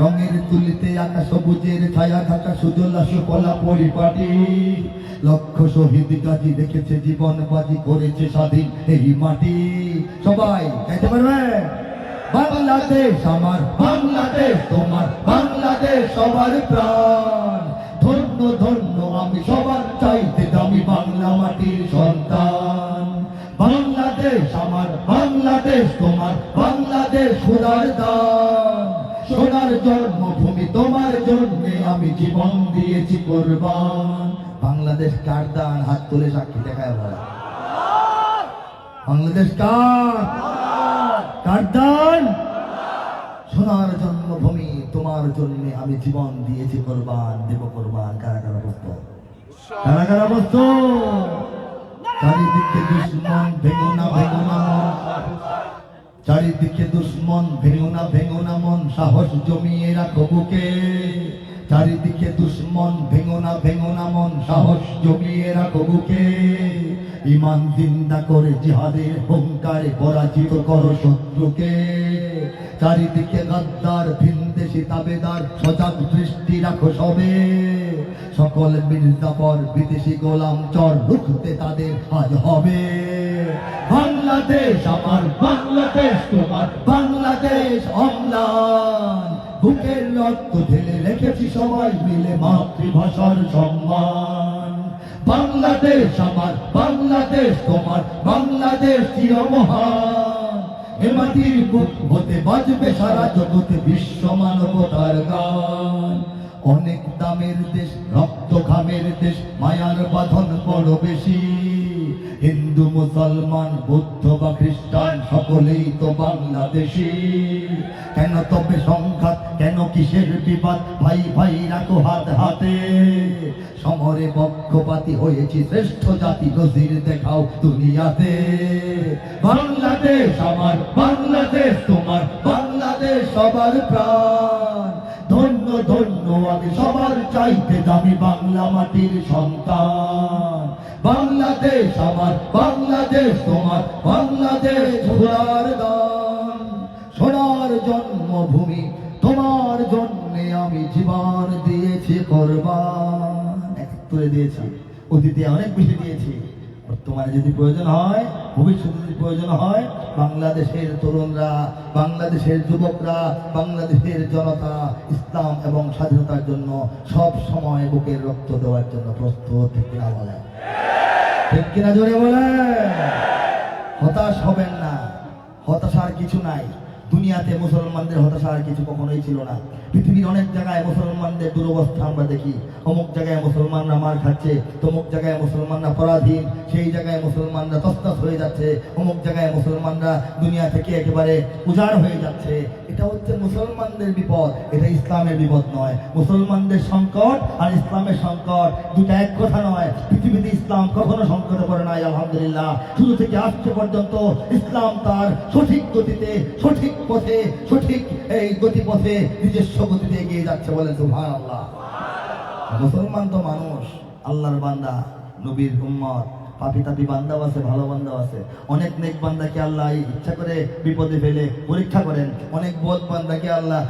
রঙের তুলিতে আঁকা সবুজের ছায়া ঢাকা সুজলা সুফলা পরিপাটি, লক্ষ শহীদ গাজী দেখেছে জীবন বাজি করেছে স্বাধীন এই মাটি। সবাই গাইতে পারবেন? বাংলাদেশ আমার, বাংলাদেশ তোমার, বাংলাদেশ সবার প্রাণ। ধন্য ধন্য আমি সবার চাইতে দামি বাংলা মাটির সন্তান। বাংলাদেশ বাংলাদেশ আমার বাংলাদেশ তোমার বাংলাদেশ খোদার দান সোনার জন্মভূমি তোমার জন্য আমি জীবন দিয়েছি কুরবান বাংলাদেশ কার দান হাত তুলে সাক্ষী দেখায় বলা বাংলাদেশ কার দান সোনার জন্মভূমি তোমার জন্য আমি জীবন দিয়েছি কুরবান দেব কুরবান কারা কারা বস্তু চারিদিকে দুশ্মন চারিদিকে দুশ্মন ভেঙো না মন সাহস জমিয়ে রাখো বুকে চারিদিকে দুশ্মন ভেঙো না মন সাহস জমিয়ে রাখো বুকে ইমান জিন্দা করে জিহাদের হুঙ্কারে পরাজিত করো শত্রুকে চারিদিকে গদ্দার ভিনদেশি তাবেদার সজাগ দৃষ্টি রাখো সবে সকল মির্জাফর বিদেশি গোলাম চর রুখতে তাদের আজ হবে বাংলাদেশ আমার বাংলাদেশ তোমার বাংলাদেশ অম্লান বুকের রক্ত ঢেলে রেখেছি সবাই মিলে মাতৃভাষার সম্মান বাংলাদেশ আমার বাংলাদেশ তোমার বাংলাদেশ চিরমহান এ মাটির বুক হতে বাজবে সারা জগতে বিশ্ব মানবতার গান অনেক দামের দেশ রক্ত ঘামের দেশ মায়ার বাঁধন বড় বেশি হিন্দু মুসলমান বৌদ্ধ বা খ্রিস্টান সকলেই তো বাংলাদেশি কেন তবে সংঘাত কেন কিসের বিবাদ ভাই ভাই রাখো হাত হাতে সমরে পক্ষপাতী হয়েছি শ্রেষ্ঠ জাতি নজির দেখাও দুনিয়াতে বাংলাদেশ আমার বাংলাদেশ তোমার বাংলাদেশ সবার প্রাণ ধন্য ধন্য আমি সবার চাইতে দামি বাংলা মাটির সন্তান বাংলাদেশ আমার বাংলাদেশ তোমার বাংলাদেশ খোদার দান সোনার জন্মভূমি তোমার জন্যে আমি জীবন দিয়েছি কুরবান তুলে দিয়েছি অতীতে অনেক বেশি দিয়েছি বর্তমানে যদি প্রয়োজন হয় ভবিষ্যতে যদি প্রয়োজন হয় বাংলাদেশের তরুণরা বাংলাদেশের যুবকরা বাংলাদেশের জনতা ইসলাম এবং স্বাধীনতার জন্য সব সময় বুকের রক্ত দেওয়ার জন্য প্রস্তুত ঠিক কিনা বলে ঠিক কিনা জোরে বলে হতাশ হবেন না হতাশার কিছু নাই দুনিয়াতে মুসলমানদের হতাশা আর কিছু কখনোই ছিল না পৃথিবীর অনেক জায়গায় মুসলমানদের দুরবস্থা আমরা দেখি অমুক জায়গায় মুসলমানরা মার খাচ্ছে তমুক জায়গায় মুসলমানরা পরাধীন সেই জায়গায় মুসলমানরা তসতস হয়ে যাচ্ছে অমুক জায়গায় মুসলমানরা দুনিয়া থেকে একেবারে উজাড় হয়ে যাচ্ছে এটা হচ্ছে মুসলমানদের বিপদ এটা ইসলামের বিপদ নয় মুসলমানদের সংকট আর ইসলামের সংকট দুটা এক কথা নয় পৃথিবীতে ইসলাম কখনো সংকটে পড়ে নাই আলহামদুলিল্লাহ শুরু থেকে আজকে পর্যন্ত ইসলাম তার সঠিক গতিতে সঠিক পথে সঠিক এই গতিপথে নিজস্ব গতিতে এগিয়ে যাচ্ছে বলে সুবহানাল্লাহ মুসলমান তো মানুষ আল্লাহর বান্দা নবীর উম্মত পাপি তাপি বান্দাও আছে ভালো বান্দাও আছে অনেক নেক বান্দাকে আল্লাহ ইচ্ছা করে বিপদে ফেলে পরীক্ষা করেন অনেক বদ বান্দাকে আল্লাহ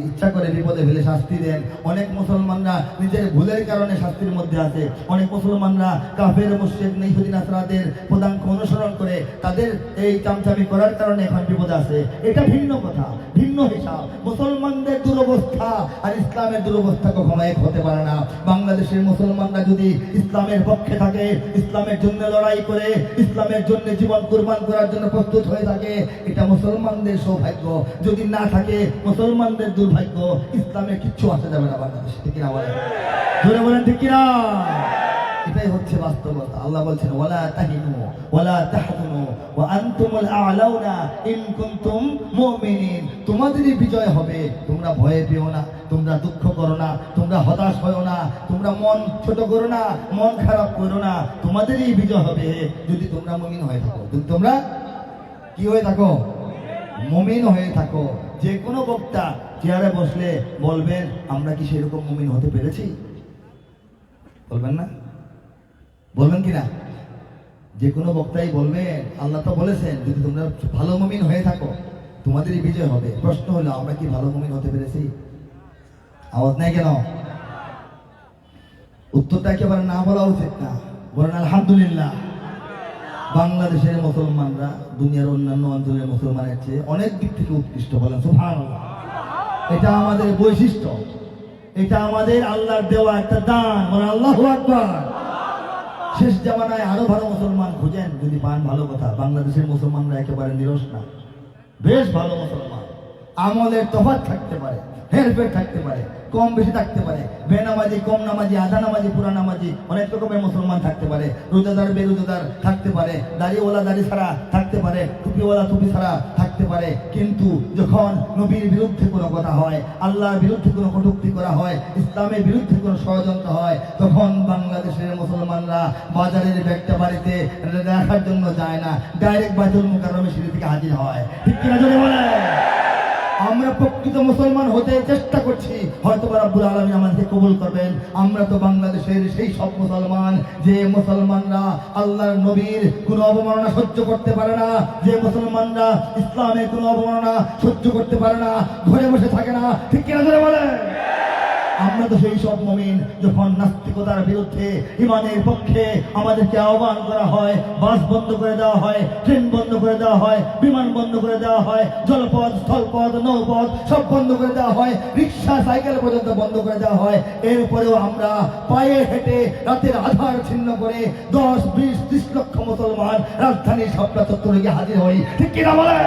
ইচ্ছা করে বিপদে ফেলে শাস্তি দেন অনেক মুসলমানরা নিজের ভুলের কারণে শাস্তির মধ্যে আছে অনেক মুসলমানরা কাফের মুশরিক ইহুদি নাসরাদের পদাঙ্ক অনুসরণ করে তাদের এই চামচামি করার কারণে এখন বিপদে আছে এটা ভিন্ন কথা ভিন্ন হিসাব মুসলমানদের দুরবস্থা আর ইসলামের দুরবস্থা কখনো এক হতে পারে না বাংলাদেশের মুসলমানরা যদি ইসলামের পক্ষে থাকে ইসলামের জন্য লড়াই করে ইসলামের জন্য জীবন কুরবান করার জন্য প্রস্তুত হয়ে থাকে এটা মুসলমানদের সৌভাগ্য যদি না থাকে মুসলমানদের দুর্ভাগ্য ইসলামে কিচ্ছু আসা যাবে না বাংলাদেশে ঠিক কিনা বলেন জোরে বলেন ঠিক কিনা এটাই হচ্ছে বাস্তবতা আল্লাহ বলছেন ওয়ালা তাহিনু ওয়ালা তাহজানু ওয়া আনতুমুল আ'লাউনা ইন কুনতুম মুমিনিন তোমাদেরই বিজয় হবে তোমরা ভয় পেও না তোমরা দুঃখ করো না তোমরা হতাশ হও না তোমরা মন ছোট করো না মন খারাপ করো না তোমাদেরই বিজয় হবে যদি তোমরা মুমিন হয়ে থাকো যদি তোমরা কি হয়ে থাকো মুমিন হয়ে থাকো যে কোনো বক্তা চেয়ারে বসলে বলবেন আমরা কি সেরকম মুমিন হতে পেরেছি বলবেন না বলবেন কিনা যে কোনো বক্তাই বলবেন আল্লাহ তো বলেছেন যদি তোমরা ভালো মুমিন হয়ে থাকো তোমাদেরই বিজয় হবে প্রশ্ন হলো আমরা কি ভালো মুমিন হতে পেরেছি আওয়াজ নাই কেন উত্তরটা একেবারে না বলা উচিত না বলেন আলহামদুলিল্লাহ বাংলাদেশের মুসলমানরা দুনিয়ার অন্যান্য অঞ্চলের মুসলমানের চেয়ে অনেক দিক থেকে উৎকৃষ্ট বলেন সুবহানাল্লাহ এটা আমাদের বৈশিষ্ট্য এটা আমাদের আল্লাহর দেওয়া একটা দান বলেন আল্লাহু আকবার শেষ জামানায় আরো ভালো মুসলমান খুঁজেন, যদি পান ভালো কথা। বাংলাদেশের মুসলমানরা একেবারে নিরস না, বেশ ভালো মুসলমান। আমলের তফাৎ থাকতে পারে, হেরফের থাকতে পারে, কম বেশি থাকতে পারে, বেনামাজি কম নামাজি, আধা নামাজি পুরা নামাজি, অনেক রকমের মুসলমান থাকতে পারে, রোজাদার বেরোজাদার থাকতে পারে, দাড়িওয়ালা দাড়ি ছাড়া থাকতে পারে, টুপিওয়ালা টুপি ছাড়া থাকতে পারে। কিন্তু যখন নবীর বিরুদ্ধে কোনো কথা হয়, আল্লাহর বিরুদ্ধে কোনো কটূক্তি করা হয়, ইসলামের বিরুদ্ধে কোনো ষড়যন্ত্র হয়, তখন বাংলাদেশের মুসলমানরা বাজারের ব্যাগটা বাড়িতে রাখার জন্য যায় না, ডাইরেক্ট বাইতুল মুকাররমে সিঁড়ি থেকে হাজির হয়। ঠিক কিনা জোরে বলে? আমরা প্রকৃত মুসলমান হতে চেষ্টা করছি, হয়তো রব্বুল আলামিন আমাদেরকে কবুল করবেন। আমরা তো বাংলাদেশের সেই সব মুসলমান যে মুসলমানরা আল্লাহর নবীর কোনো অবমাননা সহ্য করতে পারে না, যে মুসলমানরা ইসলামের কোনো অবমাননা সহ্য করতে পারে না, ঘরে বসে থাকে না। ঠিক কিনা ধরে বলে? আমরা তো সেই সব মুমিন, যখন নাস্তিকতার বিরুদ্ধে ইমানের পক্ষে আমাদেরকে আহ্বান করা হয়, বাস বন্ধ করে দেওয়া হয়, ট্রেন বন্ধ করে দেওয়া হয়, বিমান বন্ধ করে দেওয়া হয়, জলপথ স্থলপথ নৌপথ সব বন্ধ করে দেওয়া হয়, রিক্সা সাইকেল পর্যন্ত বন্ধ করে দেওয়া হয়, এরপরেও আমরা পায়ে হেঁটে রাতের আধার ছিন্ন করে 10, 20, 30 লক্ষ মুসলমান রাজধানীর শাপলা চত্বরে গিয়ে হাজির হই। ঠিক কিনা বলে?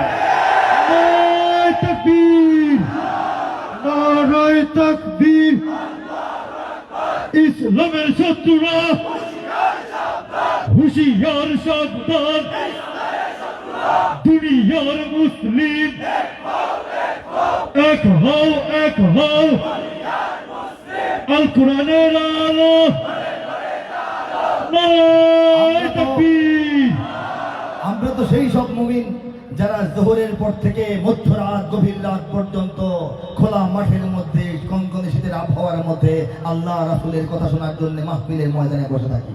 তাকবীর, নারায়ে তাকবীর। ইসলামের শত্রুরা হুঁশিয়ার সাবধান, দুনিয়ার মুসলিম এক হও, এক হও, আল কোরআনের আলো, নারায়ে তাকবীর। আমরা তো সেই সব মুমিন যারা জোহরের পর থেকে মধ্যরাত গভীর রাত পর্যন্ত খোলা মাঠের মধ্যে কনকনে শীতের আবহাওয়ার মধ্যে আল্লাহ রাসূলের কথা শোনার জন্য মাহফিলের ময়দানে বসে থাকি।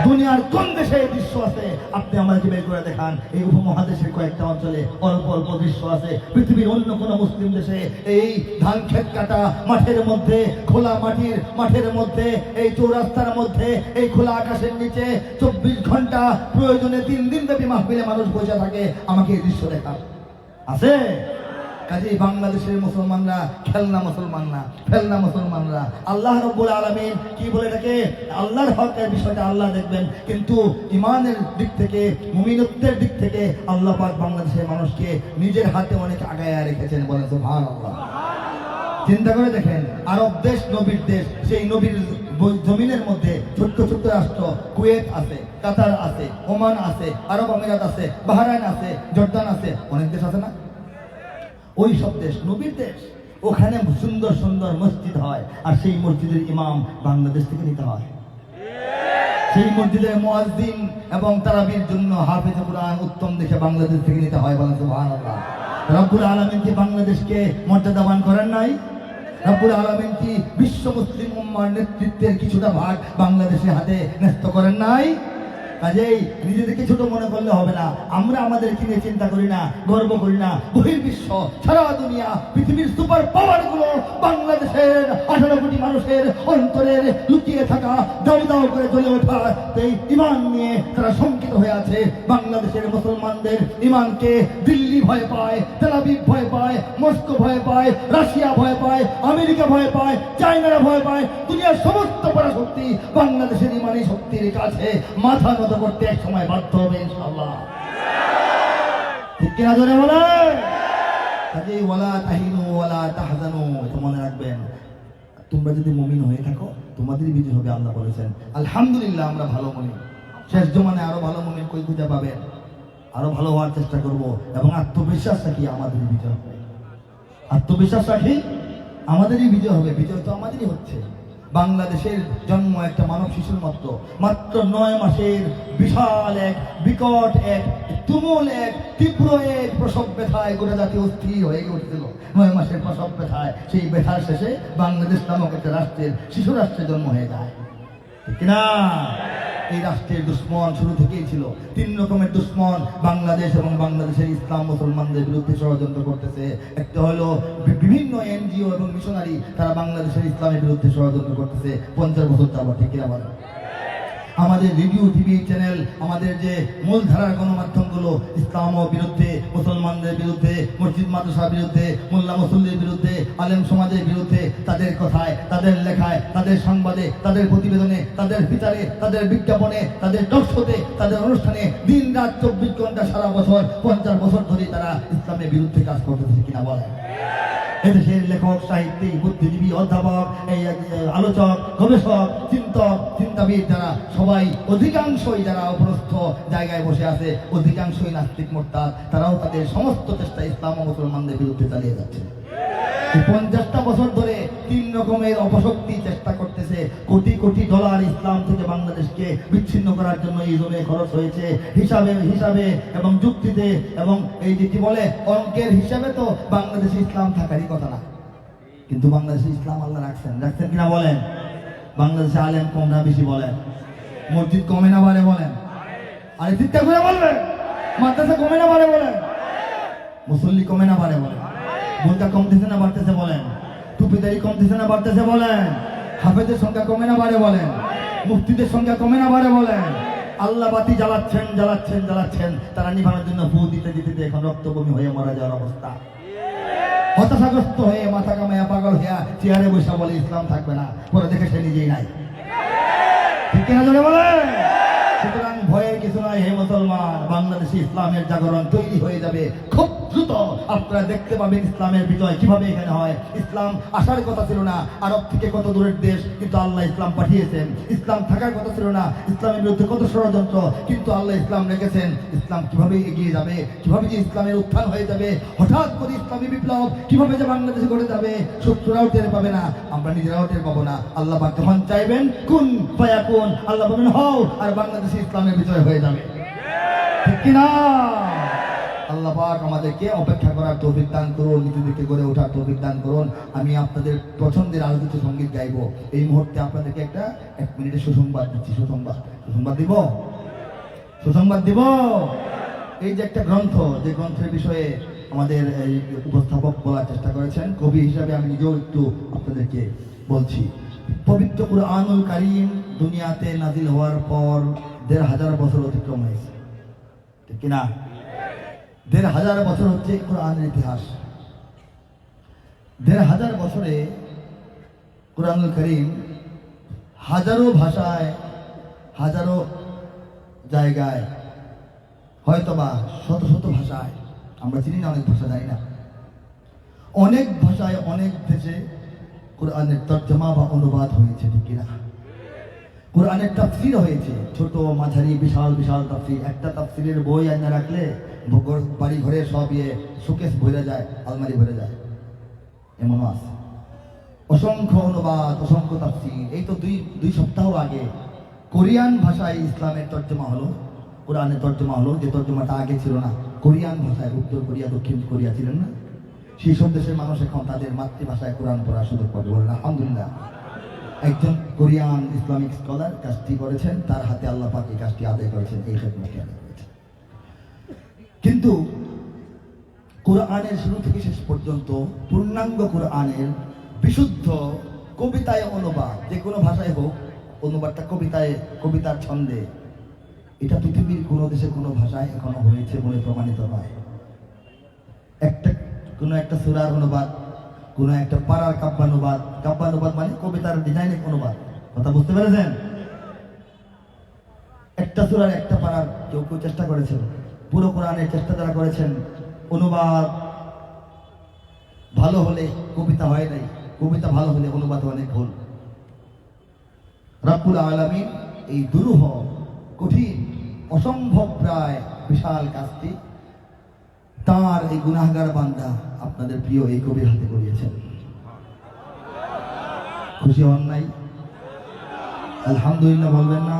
দুনিয়ার কোন দেশে এই দৃশ্য আছে আপনি আমাদেরকে বের করে দেখান। এই উপমহাদেশের কয়েকটা অঞ্চলে অল্প অল্প দৃশ্য আছে। পৃথিবীর অন্য কোন মুসলিম দেশে এই ধান ক্ষেত কাটা মাঠের মধ্যে, খোলা মাঠের মধ্যে, এই চৌরাস্তার মধ্যে, এই খোলা আকাশের নিচে 24 ঘন্টা প্রয়োজনে 3 দিন ব্যাপী মাহফিলে মানুষ বসে থাকে, আমাকে এই দৃশ্য দেখান আছে? কাজেই বাংলাদেশের মুসলমানরা খেলনা মুসলমান না, ফেলনা মুসলমানরা। আল্লাহ রাব্বুল আলামিন কি বলে থাকে? আল্লাহর হকের বিষয়টা আল্লাহ দেখবেন, কিন্তু ইমানের দিক থেকে, মুমিনত্বের দিক থেকে আল্লাহ পাক বাংলাদেশের মানুষকে নিজের হাতে অনেক আগায়া রেখেছেন। বলেন সুবহানাল্লাহ। চিন্তা করে দেখেন, আরব দেশ নবীর দেশ, সেই নবীর জমিনের মধ্যে ছোট্ট ছোট্ট রাষ্ট্র কুয়েত আছে, কাতার আছে, ওমান আছে, আরব আমিরাত আছে, বাহরাইন আছে, জর্দান আছে, অনেক দেশ আছে না? ওই সব দেশ নবীর দেশ, ওখানে সুন্দর সুন্দর মসজিদ হয়, আর সেই মসজিদের ইমাম বাংলাদেশ থেকে নিতে হয়। সেই মসজিদের মুয়াজ্জিন এবং তারাবির জন্য হাফেজ কুরআন উত্তম দেখে বাংলাদেশ থেকে নিতে হয়। বলেন সুবহানাল্লাহ। রব্বুল আলামিন কি বাংলাদেশকে মর্যাদাবান করেন নাই? রব্বুল আলামিন কি বিশ্ব মুসলিম উম্মার নেতৃত্বের কিছুটা ভাগ বাংলাদেশের হাতে ন্যস্ত করেন নাই? কাজেই নিজেদেরকে ছোট মনে করলে হবে না। আমরা আমাদেরকে নিয়ে চিন্তা করি না, গর্ব করি না। বহির্বিশ্ব, সারা দুনিয়া, পৃথিবীর সুপার পাওয়ার গুলো বাংলাদেশের 18 কোটি মানুষের অন্তরের লুকিয়ে থাকা দাউ দাউ করে জ্বলে ওঠা এই ইমান নিয়ে তারা শঙ্কিত হয়ে আছে। বাংলাদেশের মুসলমানদের ইমানকে দিল্লি ভয় পায়, তেল আবিব ভয় পায়, মস্কো ভয় পায়, রাশিয়া ভয় পায়, আমেরিকা ভয় পায়, চায়নারা ভয় পায়। দুনিয়ার সমস্ত পরাশক্তি বাংলাদেশের ইমানি শক্তির কাছে মাথা নত করতে এক সময় বাধ্য হবে ইনশাআল্লাহ। ঠিক কিনা জোরে বলে? কাজেই ওয়ালা তাহিনু ওয়ালা তাহজানু, এটা মনে রাখবেন। তোমরা যদি মুমিন হয়ে থাকো তোমাদেরই বিজয় হবে। আল্লাহ বলেছেন আলহামদুলিল্লাহ আমরা ভালো মুমিন। শেষ জমানে আরো ভালো মুমিন কই খুঁজে পাবেন? আরো ভালো হওয়ার চেষ্টা করব এবং আত্মবিশ্বাস রাখি আমাদেরই বিজয় হবে। আত্মবিশ্বাস রাখি আমাদেরই বিজয় হবে। বিজয় তো আমাদেরই হচ্ছে। বাংলাদেশের জন্ম একটা মানব শিশুর মাত্র 9 মাসের বিশাল এক বিকট এক তুমুল এক তীব্র এক প্রসব ব্যথায় গোটা জাতি অস্থির হয়ে উঠছিল। 9 মাসের প্রসব ব্যথায়, সেই ব্যথার শেষে বাংলাদেশ নামক একটা রাষ্ট্রের শিশু রাষ্ট্রের জন্ম হয়ে যায়। ঠিক না? এই রাষ্ট্রের দুশ্মন শুরু থেকেই ছিল। 3 রকমের দুশ্মন বাংলাদেশ এবং বাংলাদেশের ইসলাম মুসলমানদের বিরুদ্ধে ষড়যন্ত্র করতেছে। একটা হলো বিভিন্ন এনজিও এবং মিশনারি, তারা বাংলাদেশের ইসলামের বিরুদ্ধে ষড়যন্ত্র করতেছে 50 বছর যাবত। ঠিক কিনা বলেন? আমাদের রেডিও টিভি চ্যানেল, আমাদের যে মূলধারার গণমাধ্যমগুলো ইসলাম বিরুদ্ধে, মুসলমানদের বিরুদ্ধে, মসজিদ মাদ্রাসার বিরুদ্ধে, মোল্লা মুসল্লির বিরুদ্ধে, আলেম সমাজের বিরুদ্ধে, তাদের কথায়, তাদের লেখায়, তাদের সংবাদে, তাদের প্রতিবেদনে, তাদের বিচারে, তাদের বিজ্ঞাপনে, তাদের টকশোতে, তাদের অনুষ্ঠানে দিন রাত 24 ঘন্টা সারা বছর 50 বছর ধরে তারা ইসলামের বিরুদ্ধে কাজ করতেছে কিনা বলেন? এদেশের লেখক, সাহিত্যিক, বুদ্ধিজীবী, অধ্যাপক, এই আলোচক, গবেষক, চিন্তক, চিন্তাবিদ যারা সবাই অধিকাংশই যারা অপরস্থ জায়গায় বসে আছে, অধিকাংশই নাস্তিক মোরতাদ, তারাও তাদের সমস্ত চেষ্টা ইসলাম ও মুসলমানদের বিরুদ্ধে চালিয়ে যাচ্ছে। 50টা বছর ধরে 3 রকমের অপশক্তি চেষ্টা করতেছে। কোটি কোটি ডলার ইসলাম থেকে বাংলাদেশকে বিচ্ছিন্ন করার জন্য এই জমে খরচ হয়েছে। হিসাবে এবং যুক্তিতে এবং এই যে কি বলে অঙ্কের হিসাবে তো বাংলাদেশে ইসলাম থাকারই কথা না, কিন্তু বাংলাদেশে ইসলাম আল্লাহ রাখছেন কিনা বলেন? বাংলাদেশে আলেম কম না বেশি বলেন? মসজিদ কমে না বাড়ে বলেন? আরে চিৎকার করে বলবেন। মাদ্রাসা কমে না বাড়ে বলেন? মুসল্লি কমে না বাড়ে বলেন? বোরকা কমতেছে না বাড়তেছে বলেন? টুপিদারি কমতেছে না বাড়তেছে বলেন? হাফেজের সংখ্যা কমে না বাড়ে বলেন? মুফতিদের সংখ্যা কমে না বাড়ে বলেন? আল্লাহ বাতি জ্বালাচ্ছেন, তারা নিভানোর জন্য ফু দিতে এখন রক্তবমি হয়ে মারা যাওয়ার অবস্থা। হতাশাগ্রস্ত হয়ে মাথা কামাইয়া পাগল হইয়া চেয়ারে বসে বলে ইসলাম থাকবে না, পরে দেখে সে নিজেই নাই। ঠিক কিনা জোরে বলেন? সুতরাং ভয়ের কিছু নয় হে মুসলমান, বাংলাদেশে ইসলামের জাগরণ তৈরি হয়ে যাবে খুব দ্রুত। আপনারা দেখতে পাবেন ইসলামের বিজয় কিভাবে এখানে হয়। ইসলাম আসার কথা ছিল না, আরব থেকে কত দূরের দেশ, কিন্তু আল্লাহ ইসলাম পাঠিয়েছেন। ইসলাম থাকার কথা ছিল না, ইসলামের বিরুদ্ধে কত ষড়যন্ত্র, কিন্তু আল্লাহ ইসলাম রেখেছেন। ইসলাম কিভাবে এগিয়ে যাবে, কিভাবে যে ইসলামের উত্থান হয়ে যাবে, হঠাৎ করে ইসলামী বিপ্লব কিভাবে যে বাংলাদেশে ঘটে যাবে, শত্রুরাও টের পাবে না, আমরা নিজেরাও টের পাবো না। আল্লাহ পাক যখন চাইবেন কুন ফায়াকুন, আল্লাহ বলবেন হও, আর বাংলাদেশে ইসলামের বিজয় হয়ে যাবে। ঠিক কিনা? আল্লাহ পাক আমাদেরকে অপেক্ষা করার তৌফিক দান করুন, নিজেদেরকে গড়ে ওঠার তৌফিক দান করুন। আমি আপনাদের পছন্দের আরো কিছু সঙ্গীত গাইবো। এই মুহূর্তে আপনাদেরকে একটা 1 মিনিটের সুসংবাদ দিচ্ছি। সুসংবাদ দিব। এই যে একটা গ্রন্থ, যে গ্রন্থের বিষয়ে আমাদের এই উপস্থাপক বলার চেষ্টা করেছেন, কবি হিসাবে আমি নিজেও একটু আপনাদেরকে বলছি। পবিত্র কুরআনুল কারীম দুনিয়াতে নাজিল হওয়ার পর 1500 বছর অতিক্রম হয়েছে, ঠিক কিনা? 1500 বছর হচ্ছে কোরআনের ইতিহাস। 1500 বছরে কুরআনুল কারীম হাজারো ভাষায়, হাজারো জায়গায়, হয়তোবা শত শত ভাষায়, আমরা চিনি না, অনেক ভাষা জানি না, অনেক ভাষায় অনেক দেশে কোরআনের তর্জমা বা অনুবাদ হয়েছে, ঠিক কিনা? কোরআনের তাফসীর হয়েছে, ছোট মাঝারি বিশাল বিশাল তাফসীর। একটা তাফসীরের বই আইনা রাখলে বাড়ি ঘরে সব শোকেস ভরে যায়, আলমারি ভরে যায়, এমনও আছে। অসংখ্য অনুবাদ, অসংখ্য তাফসীর। এই তো দুই সপ্তাহ আগে কোরিয়ান ভাষায় ইসলামের তর্জমা হলো, কোরআনের তর্জমা হলো, যে তর্জমাটা আগে ছিল না। কোরিয়ান ভাষায়, উত্তর কোরিয়া, দক্ষিণ কোরিয়া ছিলেন না, সেই সব দেশের মানুষ এখন তাদের মাতৃভাষায় কোরআন পড়ার সুযোগ পাবে, বলেন আলহামদুলিল্লাহ। একজন কোরিয়ান ইসলামিক স্কলার কাজটি করেছেন, তার হাতে আল্লাহ পাক এই কাজটি আদায় করেছেন, এই খেদমতটি আদায় করেছেন। কিন্তু কোরআনের শুরু থেকে শেষ পর্যন্ত পূর্ণাঙ্গ কোরআনের বিশুদ্ধ কবিতায় অনুবাদ, যে কোনো ভাষায় হোক, অনুবাদটা কবিতার ছন্দে, এটা পৃথিবীর কোনো দেশে কোনো ভাষায় এখনো হয়েছে বলে প্রমাণিত নয়। কোনো একটা সূরার অনুবাদ, কোনো একটা পাড়ার কাব্যানুবাদ মানে কবিতার ডিজাইনের অনুবাদ, কথা বুঝতে পেরেছেন? একটা সূরার একটা পাড়ার কেউ চেষ্টা করেছেন, পুরো কোরআনের চেষ্টা যারা করেছেন, অনুবাদ ভালো হলে কবিতা হয় নাই, কবিতা ভালো হলে অনুবাদ অনেক ভুল। রব্বুল আলামিন এই দুরূহ, কঠিন, অসম্ভব প্রায় বিশাল কাজটি তার এই গুনাহগার বান্দা আপনাদের প্রিয় এই কবির হাতে করিয়েছেন। খুশি হন নাই? আলহামদুলিল্লাহ বলবেন না?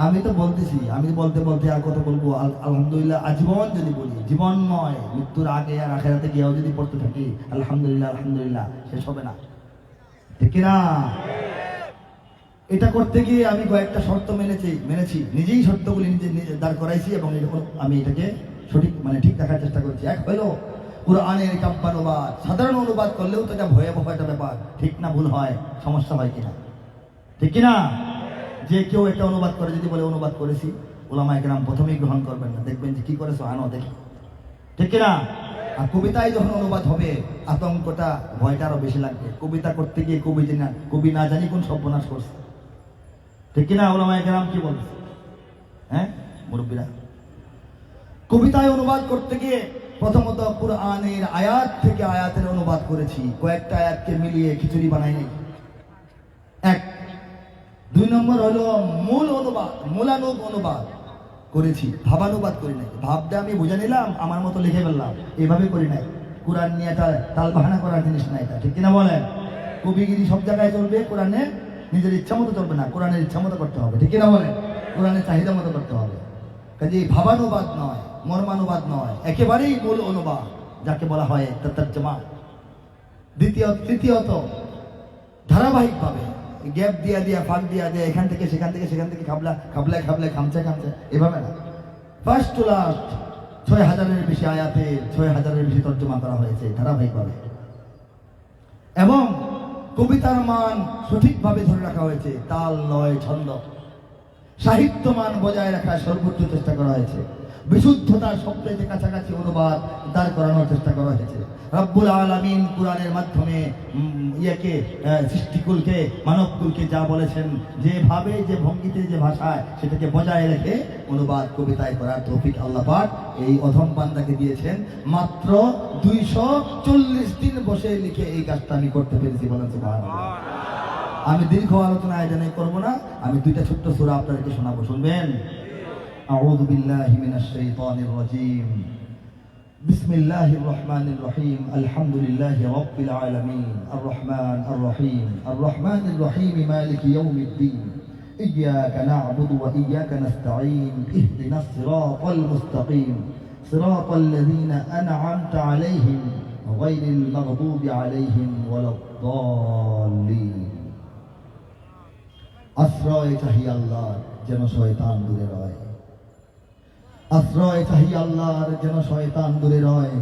আমি তো বলতেছি, আমি বলতে বলতে আর কত বলবো। আলহামদুলিল্লাহ আজীবন যদি বলি, জীবন নয়, মৃত্যুর আগে আর আখেরাতে গিয়েও যদি পড়তে থাকি আলহামদুলিল্লাহ আলহামদুলিল্লাহ, শেষ হবে না, ঠিক কিনা? এটা করতে গিয়ে আমি কয়েকটা শর্ত মেনেছি, নিজেই শর্তগুলি নিজে দাঁড় করাইছি, এবং আমি এটাকে ঠিক রাখার চেষ্টা করছি। এক হলো কুরআনের কাব্যানুবাদ। সাধারণ অনুবাদ করলেও তো এটা ভয়াবহ একটা ব্যাপার, ঠিক না ভুল হয়, সমস্যা হয় কিনা, ঠিক কিনা? যে কেউ এটা অনুবাদ করে যদি বলে অনুবাদ করেছি, ওলামায়ে কেরাম প্রথমেই গ্রহণ করবেন না, দেখবেন যে কি করেছো আনো দেখি, ঠিক কিনা? আর কবিতায় যখন অনুবাদ হবে আতঙ্কটা ভয়টা আরো বেশি লাগবে। কবিতা করতে গিয়ে কবি না জানি কোন সর্বনাশ করছে, ঠিক কিনা? ওলামায়ে কেরাম কি বলছে, হ্যাঁ মুরব্বীরা? কবিতায় অনুবাদ করতে গিয়ে প্রথমত কুরআনের আয়াত থেকে আয়াতের অনুবাদ করেছি, কয়েকটা আয়াতকে মিলিয়ে খিচুড়ি বানাই নাই। এক, দুই নম্বর হলো মূল অনুবাদ, মূলানুগ অনুবাদ করেছি, ভাবানুবাদ করি নাই। ভাবটা আমি বুঝে নিলাম, আমার মতো লিখে ফেললাম, এইভাবে করি নাই। কোরআন নিয়ে এটা তাল বাহানা করার জিনিস না এটা, ঠিক কিনা বলেন? কবিগিরি সব জায়গায় চলবে, কোরআনে নিজের ইচ্ছা মতো চলবে না, কোরআনের ইচ্ছা মতো করতে হবে, ঠিক কিনা বলেন? কোরআনের চাহিদা মতো করতে হবে। কাজে ভাবানুবাদ নয়, মর্মানুবাদ নয়, একেবারেই মূল অনুবাদ যাকে বলা হয় তারজমা। তৃতীয়ত ধারাবাহিকভাবে গ্যাপ দিয়া ফাঁক দিয়া এখান থেকে সেখান থেকে খাবলায় খামচা এভাবে না। ফার্স্ট টু লাস্ট ৬,০০০-এর বেশি আয়াতে ৬,০০০-এর বেশি তর্জমা করা হয়েছে ধারাবাহিকভাবে, এবং কবিতার মান সঠিকভাবে ধরে রাখা হয়েছে, তাল লয় ছন্দ, সাহিত্য মান বজায় রাখার সর্বোচ্চ চেষ্টা করা হয়েছে, বিশুদ্ধতার সবচেয়ে কাছাকাছি অনুবাদ দাঁড় করানোর চেষ্টা করা হয়েছে। রব্বুল আলামিন কোরআনের মাধ্যমে সৃষ্টিকুলকে, মানবকুলকে যা বলেছেন, যেভাবে যে ভঙ্গিতে যে ভাষায় সেটাকে বজায় রেখে অনুবাদ কবিতায় করার তৌফিক আল্লাহ পাক এই অধম বান্দাকে দিয়েছেন। মাত্র 240 দিন বসে লিখে এই কাজটা আমি করতে পেরেছি, বলেন সুবহানাল্লাহ। আমি দীর্ঘ আলোচনা আয়োজনে করবো না, আমি দুইটা ছোট্ট সূরা আপনাদেরকে শোনাবো, শুনবেন? আউযু বিল্লাহি মিনাশ শাইতানির রাজীম। বিসমিল্লাহির রহমানির রহিম। আলহামদুলিল্লাহি রাব্বিল আলামিন। আর রহমানির রহিম মালিকি ইয়াউমিদ্দিন। ইয়্যাকা না'বুদু ওয়া ইয়্যাকা নাস্তাঈন। ইহদিনাস সিরাতাল মুস্তাকিম। সিরাতাল লাযীনা আন'আমতা আলাইহিম গায়রিল মাগদুবি আলাইহিম ওয়ালাদ-দাল্লিন। আশ্রয় চাহি আল্লাহর, যেন শয়তান দূরে রয়। আশ্রয় চাহি আল্লাহর, যেন শয়তান দূরে রয়।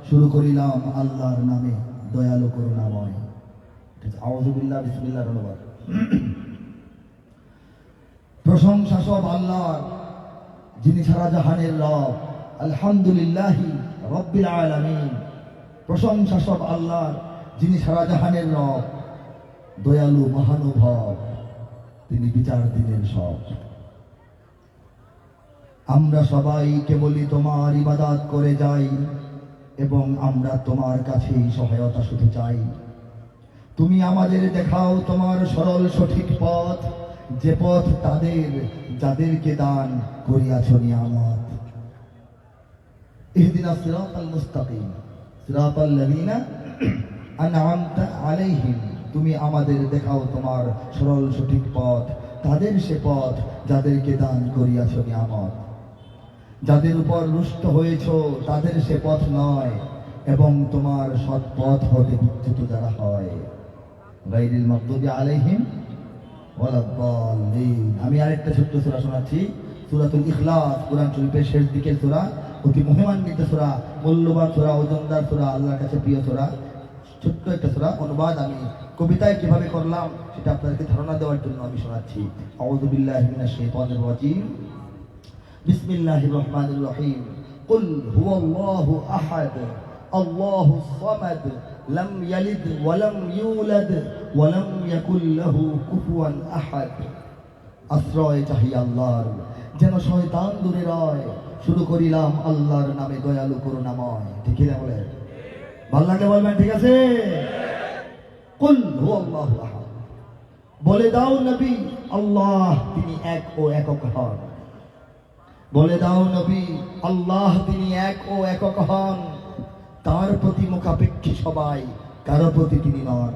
শুরু করিলাম আল্লাহর নামে, দয়ালু করুণাময়। আউযু বিল্লাহ, বিসমিল্লাহর অনুবাদ। প্রশংসা সব আল্লাহর, যিনি সারা জাহানের রব। আলহামদুলিল্লাহি রাব্বিল আলামিন। প্রশংসা সব আল্লাহর, যিনি সারা জাহানের রব, দয়ালু মহানুভব, তিনি বিচার দিনের সব। আমরা সবাই কেবলই তোমার ইবাদত করে যাই, এবং আমরা তোমার কাছেই সহায়তা শুধু চাই। তুমি আমাদের দেখাও তোমার সরল সঠিক পথ, যে পথ তাদের যাদেরকে দান করিয়াছ নিয়ামত। ইহদিনাস সিরাতাল মুস্তাকিম সিরাতাল লাযীনা আন'আমতা আলাইহিম। তুমি আমাদের দেখাও তোমার সরল সঠিক পথ, তাদের সে পথ যাদেরকে দান করিয়াছ নিয়ামত। যাদের উপর রুষ্ট হয়েছ তাদের সে পথ নয়, এবং তোমার সৎ পথ হতে বিচ্যুত যারা হয়। গায়রিল মাগদুবি আলাইহিম ওয়ালাদ-দাল্লিন। আমি আরেকটা ছোট্ট সূরা শোনাচ্ছি, সূরাতুল ইখলাস, কোরআন শরীফের শেষ দিকের সূরা, অতি মহিমান্বিত সূরা, মূল্যবান সূরা, ওজনদার সূরা, আল্লাহর কাছে প্রিয় সূরা, ছোট্ট একটা সূরা। অনুবাদ আমি কবিতায় কিভাবে করলাম সেটা আপনাদেরকে ধারণা দেওয়ার জন্য আমি শোনাচ্ছি। আউযু বিল্লাহি মিনাশ শাইতানির রাজীম। বিসমিল্লাহির রহমানির রহিম। কুল হুয়াল্লাহু আহাদ আল্লাহুস সামাদ লাম ইয়ালিদ ওয়া লাম ইউলাদ ওয়া লাম ইয়াকুল লাহু কুফুয়ান আহাদ। আশ্রয় চাহি আল্লাহর, যেন শয়তান দূরে রয়। শুরু করিলাম আল্লাহর নামে, দয়ালু করুণাময়। ঠিক না বলে? ভালো লাগলে বলবেন, ঠিক আছে? কুল হুয়াল্লাহু আহাদ, বলে দাও নবী, আল্লাহ তিনি এক ও একক হন। বলে দাও নবী, আল্লাহ তিনি এক ও একক হন। তার প্রতি মুখাপেক্ষী সবাই, কারো প্রতি তিনি নন।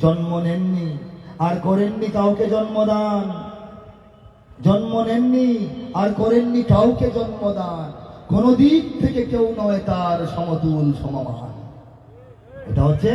জন্ম নেননি আর করেননি কাউকে জন্মদান, জন্ম নেননি আর করেননি কাউকে জন্মদান। কোন দিক থেকে কেউ নয় তার সমতুল সমমান। এটা হচ্ছে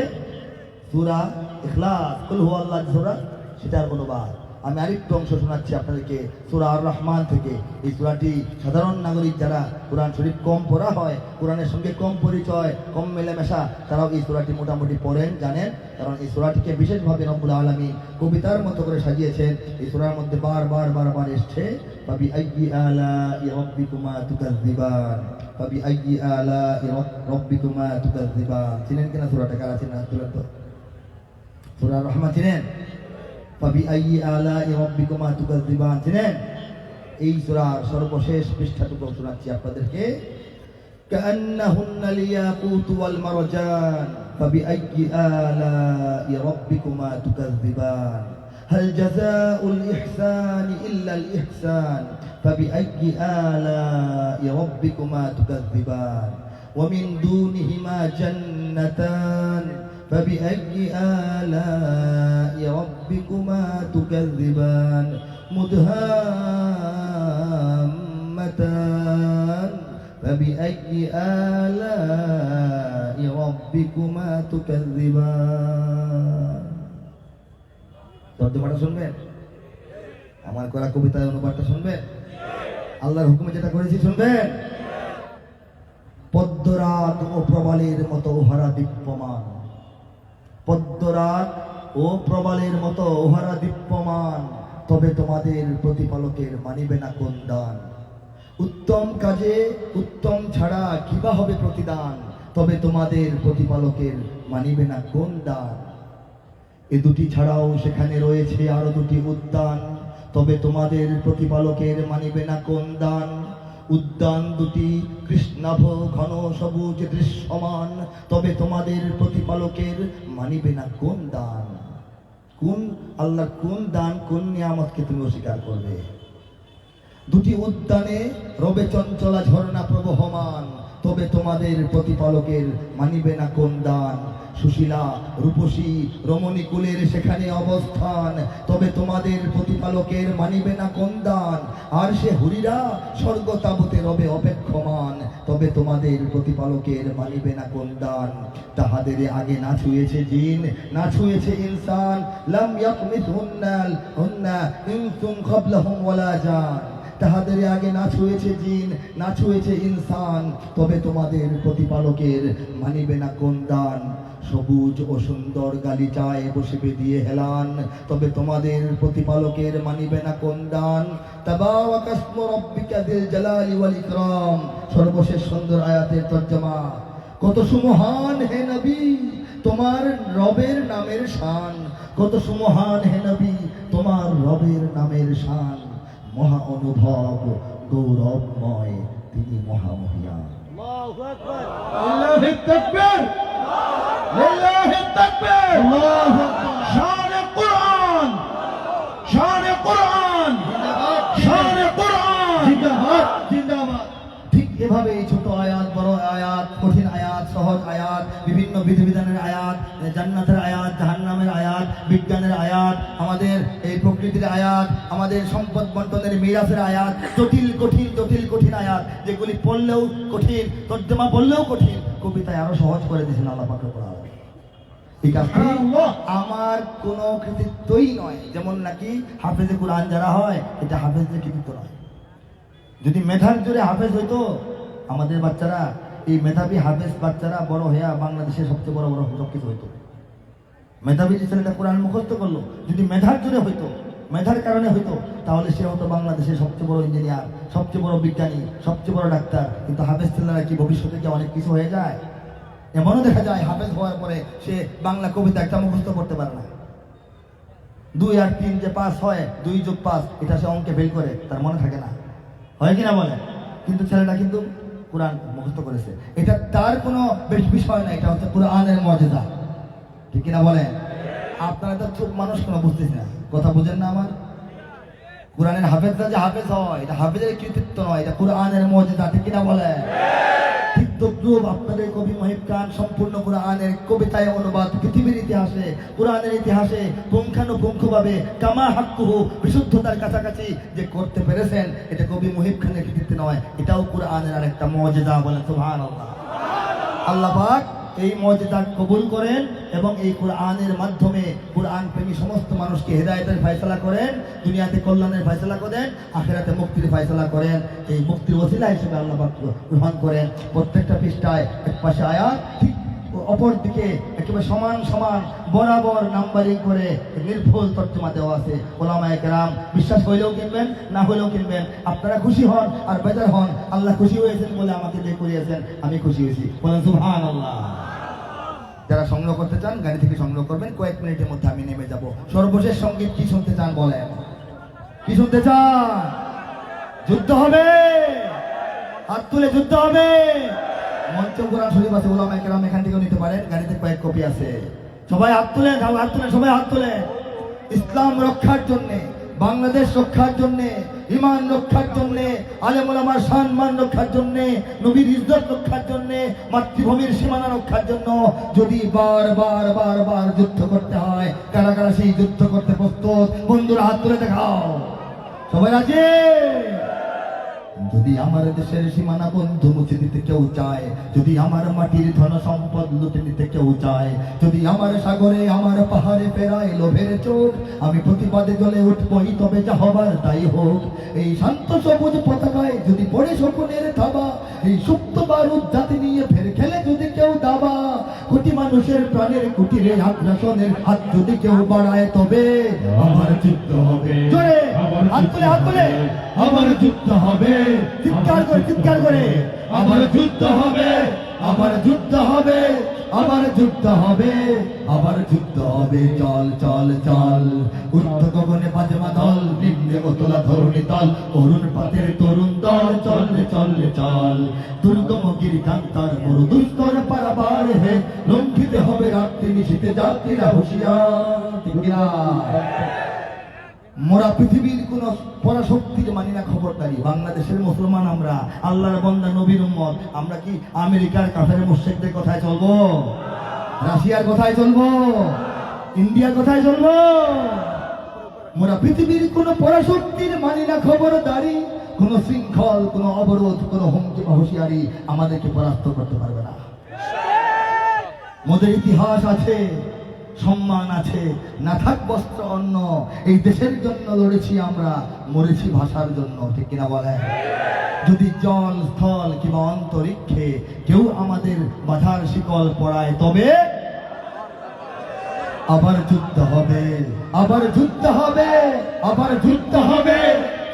সূরা ইখলাস, কুল হুয়াল্লাহ সূরা, সেটার অনুবাদ। আমি আরেকটু অংশ শোনাচ্ছি আপনাদেরকে সূরা আর রহমান থেকে। এই সূরাটি সাধারণ নাগরিক যারা কোরআন শরীফ কম পড়া হয়, কোরআনের সঙ্গে কম পরিচয়, কম মেলামেশা, তারাও এই সূরাটি মোটামুটি পড়েন, জানেন। কারণ এই সূরাটিকে বিশেষভাবে রব্বুল আলামিন কবিতার মতো করে সাজিয়েছেন। এই সূরার মধ্যে বারবার এসছে ফাবি আইয়ি আলাই রাব্বিকুমা তুকাজ্জিবান, ফাবি আইয়ি আলাই রাব্বিকুমা তুকাজ্জিবান। চিনেন কিনা সূরাটা? কারা চিনেন হাত তুলেন তো। সূরা আর রহমান চিনেন? ফাবি আইয়ি আলাই রাব্বিকুমা তুকাজ্জিবান চিনেন? এই সূরার সর্বশেষ পৃষ্ঠাটুকু শোনাচ্ছি আপনাদেরকে। কাআন্নাহুন্নাল ইয়াকুত ওয়াল মারজান ফাবিআইয়ি আলাই রাব্বিকুমা তুকাজ্জিবান হাল জাযাউল ইহসানি ইল্লাল ইহসান ফাবিআইয়ি আলাই রাব্বিকুমা তুকাজ্জিবান ওয়া মিন দুনিহিমা জান্নাতান فبأي آلاء ربكما تكذبان مدهامتان فبأي آلاء ربكما تكذبان তর্জমাটা শুনবেন? আমার করা কবিতার অনুবাদটা শুনবেন? আল্লাহর হুকুমে যেটা করেছি শুনবেন? পদ্মরাগ ও প্রবালের মতো উহারা দীপ্যমান, পদ্মরাগ ও প্রবালের মতো উহারা দীপ্যমান, তবে তোমাদের প্রতিপালকের মানিবে না কোন দান। উত্তম কাজে উত্তম ছাড়া কিবা হবে প্রতিদান, তবে তোমাদের প্রতিপালকের মানিবে না কোন দান। এ দুটি ছাড়াও সেখানে রয়েছে আরো দুটি উদ্যান, তবে তোমাদের প্রতিপালকের মানিবে না কোন দান। উদ্যান দুটি কৃষ্ণাভ ঘন সবুজ দৃশ্যমান, তবে তোমাদের প্রতিপালকের মানিবে না কোন দান। কোন আল্লাহ কোন দান, কোন নিয়ামতকে তুমি অস্বীকার করবে? দুটি উদ্যানে রবে চঞ্চলা ঝর্ণা প্রবহমান, তবে তোমাদের প্রতিপালকের মানিবে না কোন দান। সুশীলা রূপসী রমণী কুলের সেখানে অবস্থান, তবে তোমাদের প্রতিপালকের মানিবে না কোন দান। আর সে হুরিরা স্বর্গ তাবতে রবে অপেক্ষমান, তবে তোমাদের প্রতিপালকের মানিবে না কোন দান। তাহাদের আগে না ছুঁয়েছে জিন, না ছুঁয়েছে ইনসান, লাম ইয়াকমিথুন্না ইনসুন ক্বাবলাহুম ওয়ালা জান। তাহাদের আগে না ছুঁয়েছে জিন, না ছুঁয়েছে ইনসান, তবে তোমাদের প্রতিপালকের মানিবে না কোন দান। সবুজ ও সুন্দর গালিচায় বসিবে দিয়ে হেলান, তবে তোমাদের প্রতিপালকের মানিবে না কোন দান। তাবারাকা ইসমু রাব্বিকা যিল জালালি ওয়াল ইকরাম। সর্বশেষ সুন্দর আয়াতের তরজমা। কত সুমহান হে নবী তোমার রবের নামের শান, কত সুমহান হে নবী তোমার রবের নামের শান। মহা অনুভব গৌরবময় তিনি মহামহিয়ান। আল্লাহু আকবার, লিল্লাহি তাকবীর, লিল্লাহি তাকবীর, আল্লাহু আকবার। শানে কুরআন, শানে কুরআন, শানে কুরআন, জিন্দাবাদ জিন্দাবাদ। ঠিক এভাবে এই ছোট আয়াত, বড় আয়াত, কঠিন আয়াত, সহজ আয়াত, বিভিন্ন বিধিবিধানের আয়াত, জান্নাতের আয়াত, জাহান্নামের আয়াত, বিজ্ঞানের আয়াত, আমাদের এই প্রকৃতির আয়াত, আমাদের সম্পদ বন্টনের মিরাসের আয়াত, জটিল কঠিন আয়াত, যেগুলি পড়লেও কঠিন, তর্জমা বললেও কঠিন, কবিতায় আরো সহজ করে দিয়েছেন আল্লাহ পাক রব্বুল আলামিন। ঠিক আছে, আমার কোনো কৃতিত্বই নয়। যেমন নাকি হাফেজে কুরআন যারা হয়, এটা হাফেজের কৃতিত্ব নয়। যদি মেধার জোরে হাফেজ হইতো, আমাদের বাচ্চারা, এই মেধাবী হাফেজ বাচ্চারা বড় হইয়া বাংলাদেশের সবচেয়ে বড় সব কিছু হইতো। মেধাবী যে ছেলেটা কোরআন মুখস্থ করলো, যদি মেধার জোরে হইতো, মেধার কারণে হইতো, তাহলে সে হতো বাংলাদেশের সবচেয়ে বড় ইঞ্জিনিয়ার, সবচেয়ে বড় বিজ্ঞানী, সবচেয়ে বড় ডাক্তার। কিন্তু হাফেজ ছেলেরা কি ভবিষ্যতে কি অনেক কিছু হয়ে যায়? এমনও দেখা যায় হাফেজ হওয়ার পরে সে বাংলা কবিতা একটা মুখস্থ করতে পারে না। 2 আর 3 যে পাস হয়, 2 যোগ 5, এটা সে অঙ্কে ফেল করে, তার মনে থাকে না, হয় কিনা বলে? কিন্তু ছেলেটা কিন্তু কোরআন মুখস্থ করেছে। এটা তার কোনো বিষয় না, এটা হচ্ছে কোরআনের মর্যাদা। ঠিক কিনা বলে? আপনারা তো চুপ মানুষ, কোনো বুঝতেছি না, কথা বুঝেন না আমার? কোরআনের হাফেজরা যে হাফেজ হয়, এটা হাফেজের কৃতিত্ব নয়, এটা কোরআনের মর্যাদা। ঠিক কিনা বলে? ঠিক তদ্রুপ আপনাদের কবি মহিব খান সম্পূর্ণ কোরআনের কবিতায় অনুবাদ পৃথিবীর ইতিহাসে, কোরআনের ইতিহাসে পুঙ্খানুপুঙ্খভাবে কামা হাক্কুহু, বিশুদ্ধতার কাছাকাছি যে করতে পেরেছেন, এটা কবি মহিব খানের কৃতিত্ব নয়, এটাও কোরআনের আরেকটা মর্যাদা। বলেন সুবহানাল্লাহ। আল্লাহ পাক এই মর্যাদা কবুল করেন এবং এই কোরআনের মাধ্যমে কোরআন প্রেমী সমস্ত মানুষকে হেদায়েতের ফয়সালা করেন, দুনিয়াতে কল্যাণের ফয়সালা করেন, আখিরাতে মুক্তির ফয়সালা করেন। এই মুক্তির ওসিলা হিসেবে আল্লাহ পাক গ্রহণ করেন। প্রত্যেকটা পৃষ্ঠায় এক পাশে আয়াত, ঠিক অপর দিকে একেবারে সমান সমান বরাবর নাম্বারিং করে নির্ভুল তর্জমা দেওয়া আছে। ওলামায়ে কেরাম বিশ্বাস হইলেও কিনবেন, না হইলেও কিনবেন। আপনারা খুশি হন আর বেজার হন। আল্লাহ খুশি হয়েছেন বলে আমাকে দিয়ে করিয়েছেন, আমি খুশি হয়েছি। বলেন সুবহানাল্লাহ। যারা সংগ্রহ করতে চান গাড়ি থেকে সংগ্রহ করবেন, কয়েক মিনিটের মধ্যে আমি নেমে যাব। সর্বশেষ সঙ্গীত কি শুনতে চান বলেন? কি শুনতে চান? যুদ্ধ হবে, হাত তুলে যুদ্ধ হবে। মঞ্চ কোরআন শরীফ আছে, ওলামায়ে কেরাম এখান থেকেও নিতে পারেন, গাড়িতে কয়েক কপি আছে। সবাই হাত তুলেন, হাত তুলেন, সবাই হাত তুলেন। ইসলাম রক্ষার জন্যে, বাংলাদেশ রক্ষার জন্যে, ইমান রক্ষার জন্যে, আলেম ওলামার সম্মান রক্ষার জন্যে, নবীর ইজ্জত রক্ষার জন্যে, মাতৃভূমির সীমানা রক্ষার জন্য যদি বার যুদ্ধ করতে হয়, কারা কারা সেই যুদ্ধ করতে প্রস্তুত? বন্ধুরা হাত তুলে দেখাও। সবাই রাজি? যদি আমার দেশের সীমানা বন্ধু মুছে দিতে কেউ চায়, যদি আমার মাটির ধন সম্পদ লুটে নিতে কেউ চায়, যদি আমার সাগরে আমার পাহাড়ে ফেরায় লোভের চোখ, আমি প্রতিবাদে জ্বলে উঠবই, তবে যা হবার তাই হোক। এই শান্ত সবুজ পতাকায় যদি পড়ে শকুনের থাবা, এই সুপ্ত বারুদ জাতি নিয়ে ফের খেলে যদি কেউ দাবা, কোটি মানুষের প্রাণের কুটিরে আগ্রাসনের হাত যদি কেউ বাড়ায়, তবে আমার যুদ্ধ হবে। জোরে হাত তুলে, হাত তুলে। আমার যুদ্ধ হবে, চিৎকার করে, চিৎকার করে। আমার যুদ্ধ হবে, আবার যুদ্ধ হবে, আবার যুদ্ধ হবে, আবার যুদ্ধ হবে। চল চল চল, ঊর্ধ্ব গগনে বাজমা দল, নিম্নে অতলা ধরণী তল, অরুণ পাতের তরুণ দল, চল রে চল রে চল। দুর্গম গিরিকান্তার মরু দুস্তর পারাবার হে, লঙ্ঘিতে হবে রাত্রি নিশীতে যাত্রীরা হুঁশিয়ার। ঠিক কিনা? মোরা পৃথিবীর কোন পরাশক্তির মানি না, খবরদারি। বাংলাদেশের মুসলমান আমরা, আল্লাহর বান্দা, নবীর উম্মত। আমরা কি আমেরিকার কাফের মুশরিকদের কথায় চলবো? রাশিয়ার কথায় চলবো? ইন্ডিয়ার কথায় চলবো? মোরা পৃথিবীর কোন পরাশক্তির মানি না, খবরদারি। কোন শৃঙ্খল, কোন অবরোধ, কোন হুমকি বা হুঁশিয়ারি আমাদেরকে পরাস্ত করতে পারবে না। মোদের ইতিহাস আছে, সম্মান আছে, না থাক বস্ত্র অন্ন। এই দেশের জন্য লড়েছি আমরা, মরেছি ভাষার জন্য। ঠিক কিনা বলেন? যদি জল, স্থল কিংবা অন্তরিক্ষে কেউ আমাদের বাধার শিকল পড়ায়, তবে আবার যুদ্ধ হবে, আবার যুদ্ধ হবে, আবার যুদ্ধ হবে,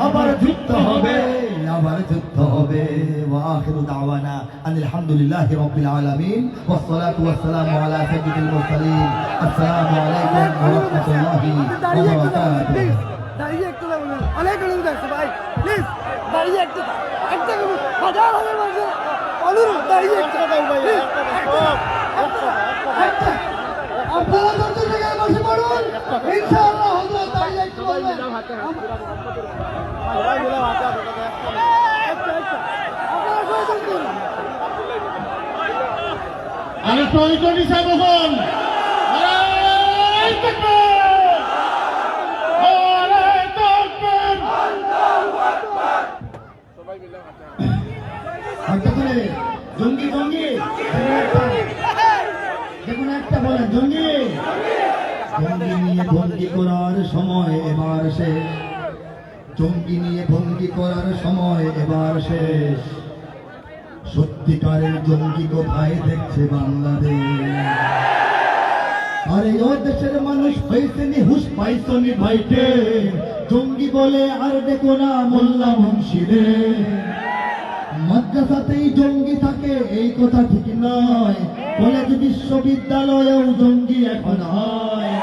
আবার যুদ্ধ হবে, আবার যুদ্ধ হবে। ওয়া আখিরু দাওয়ানা আনিল হামদুলিল্লাহি রাব্বিল আলামিন ওয়াস সালাতু ওয়াস সালামু আলা সাইয়্যিদিল মুরসালিন। আসসালামু আলাইকুম ওয়া রাহমাতুল্লাহি ওয়া বারাকাতুহু। দাঁড়িয়ে একটু বলবেন, অনেক লোক দেখছে ভাই, প্লিজ দাঁড়িয়ে একটু, একটা হাজার হাজার মানুষ অনুরোধ, দাঁড়িয়ে একটু ভাই, আপনারা যত জায়গায় বসে পড়ুন, ইনশাআল্লাহ হযরত দাঁড়িয়ে একটু বলবেন। সবাই মিলে হাতে হাতে আপনারা সবাই বলুন। আরে প্রয়োজনই সাবধান। জঙ্গি জঙ্গি দেখুন, একটা বলেন জঙ্গি। জঙ্গি নিয়ে ভঙ্গি করার সময় এবার শেষ, জঙ্গি নিয়ে ভঙ্গি করার সময় এবার শেষ। সত্যিকারের জঙ্গি কোথায় দেখছে বাংলাদেশ? আরে ও দেশের মানুষ হয়েছে নিহুশ, পাইছনি ভাইটে। জঙ্গি বলে আর দেখো না মোল্লা মুন্সিরে। মাদ্রাসাতেই জঙ্গি থাকে এই কথা ঠিক নয়, কলেজ বিশ্ববিদ্যালয়েও জঙ্গি এখন হয়।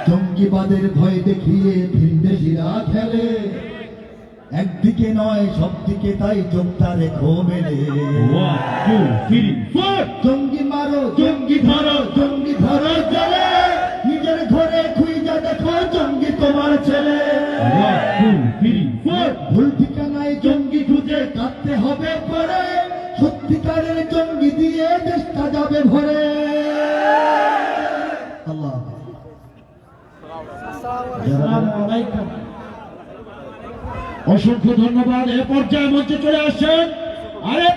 জঙ্গিবাদের ভয় দেখিয়ে ভিনদেশিরা খেলে, একদিকে নয় সব দিকে, তাই চোখটা রেখো মেলে। 1 2 3 4 জঙ্গি মারো, জঙ্গি ধরো, জঙ্গি ধরো চলে। নিজের ঘরে খুঁজে দেখো জঙ্গি তোমার ছেলে। 1 2 3 4 ভুল ঠিকানায় জঙ্গি খুঁজে কাটতে হবে পরে, সত্যিকারের জঙ্গি দিয়ে দেশটা যাবে ভরে। আল্লাহ অসংখ্য ধন্যবাদ। এ পর্যায়ে মঞ্চে চলে আসছেন আরে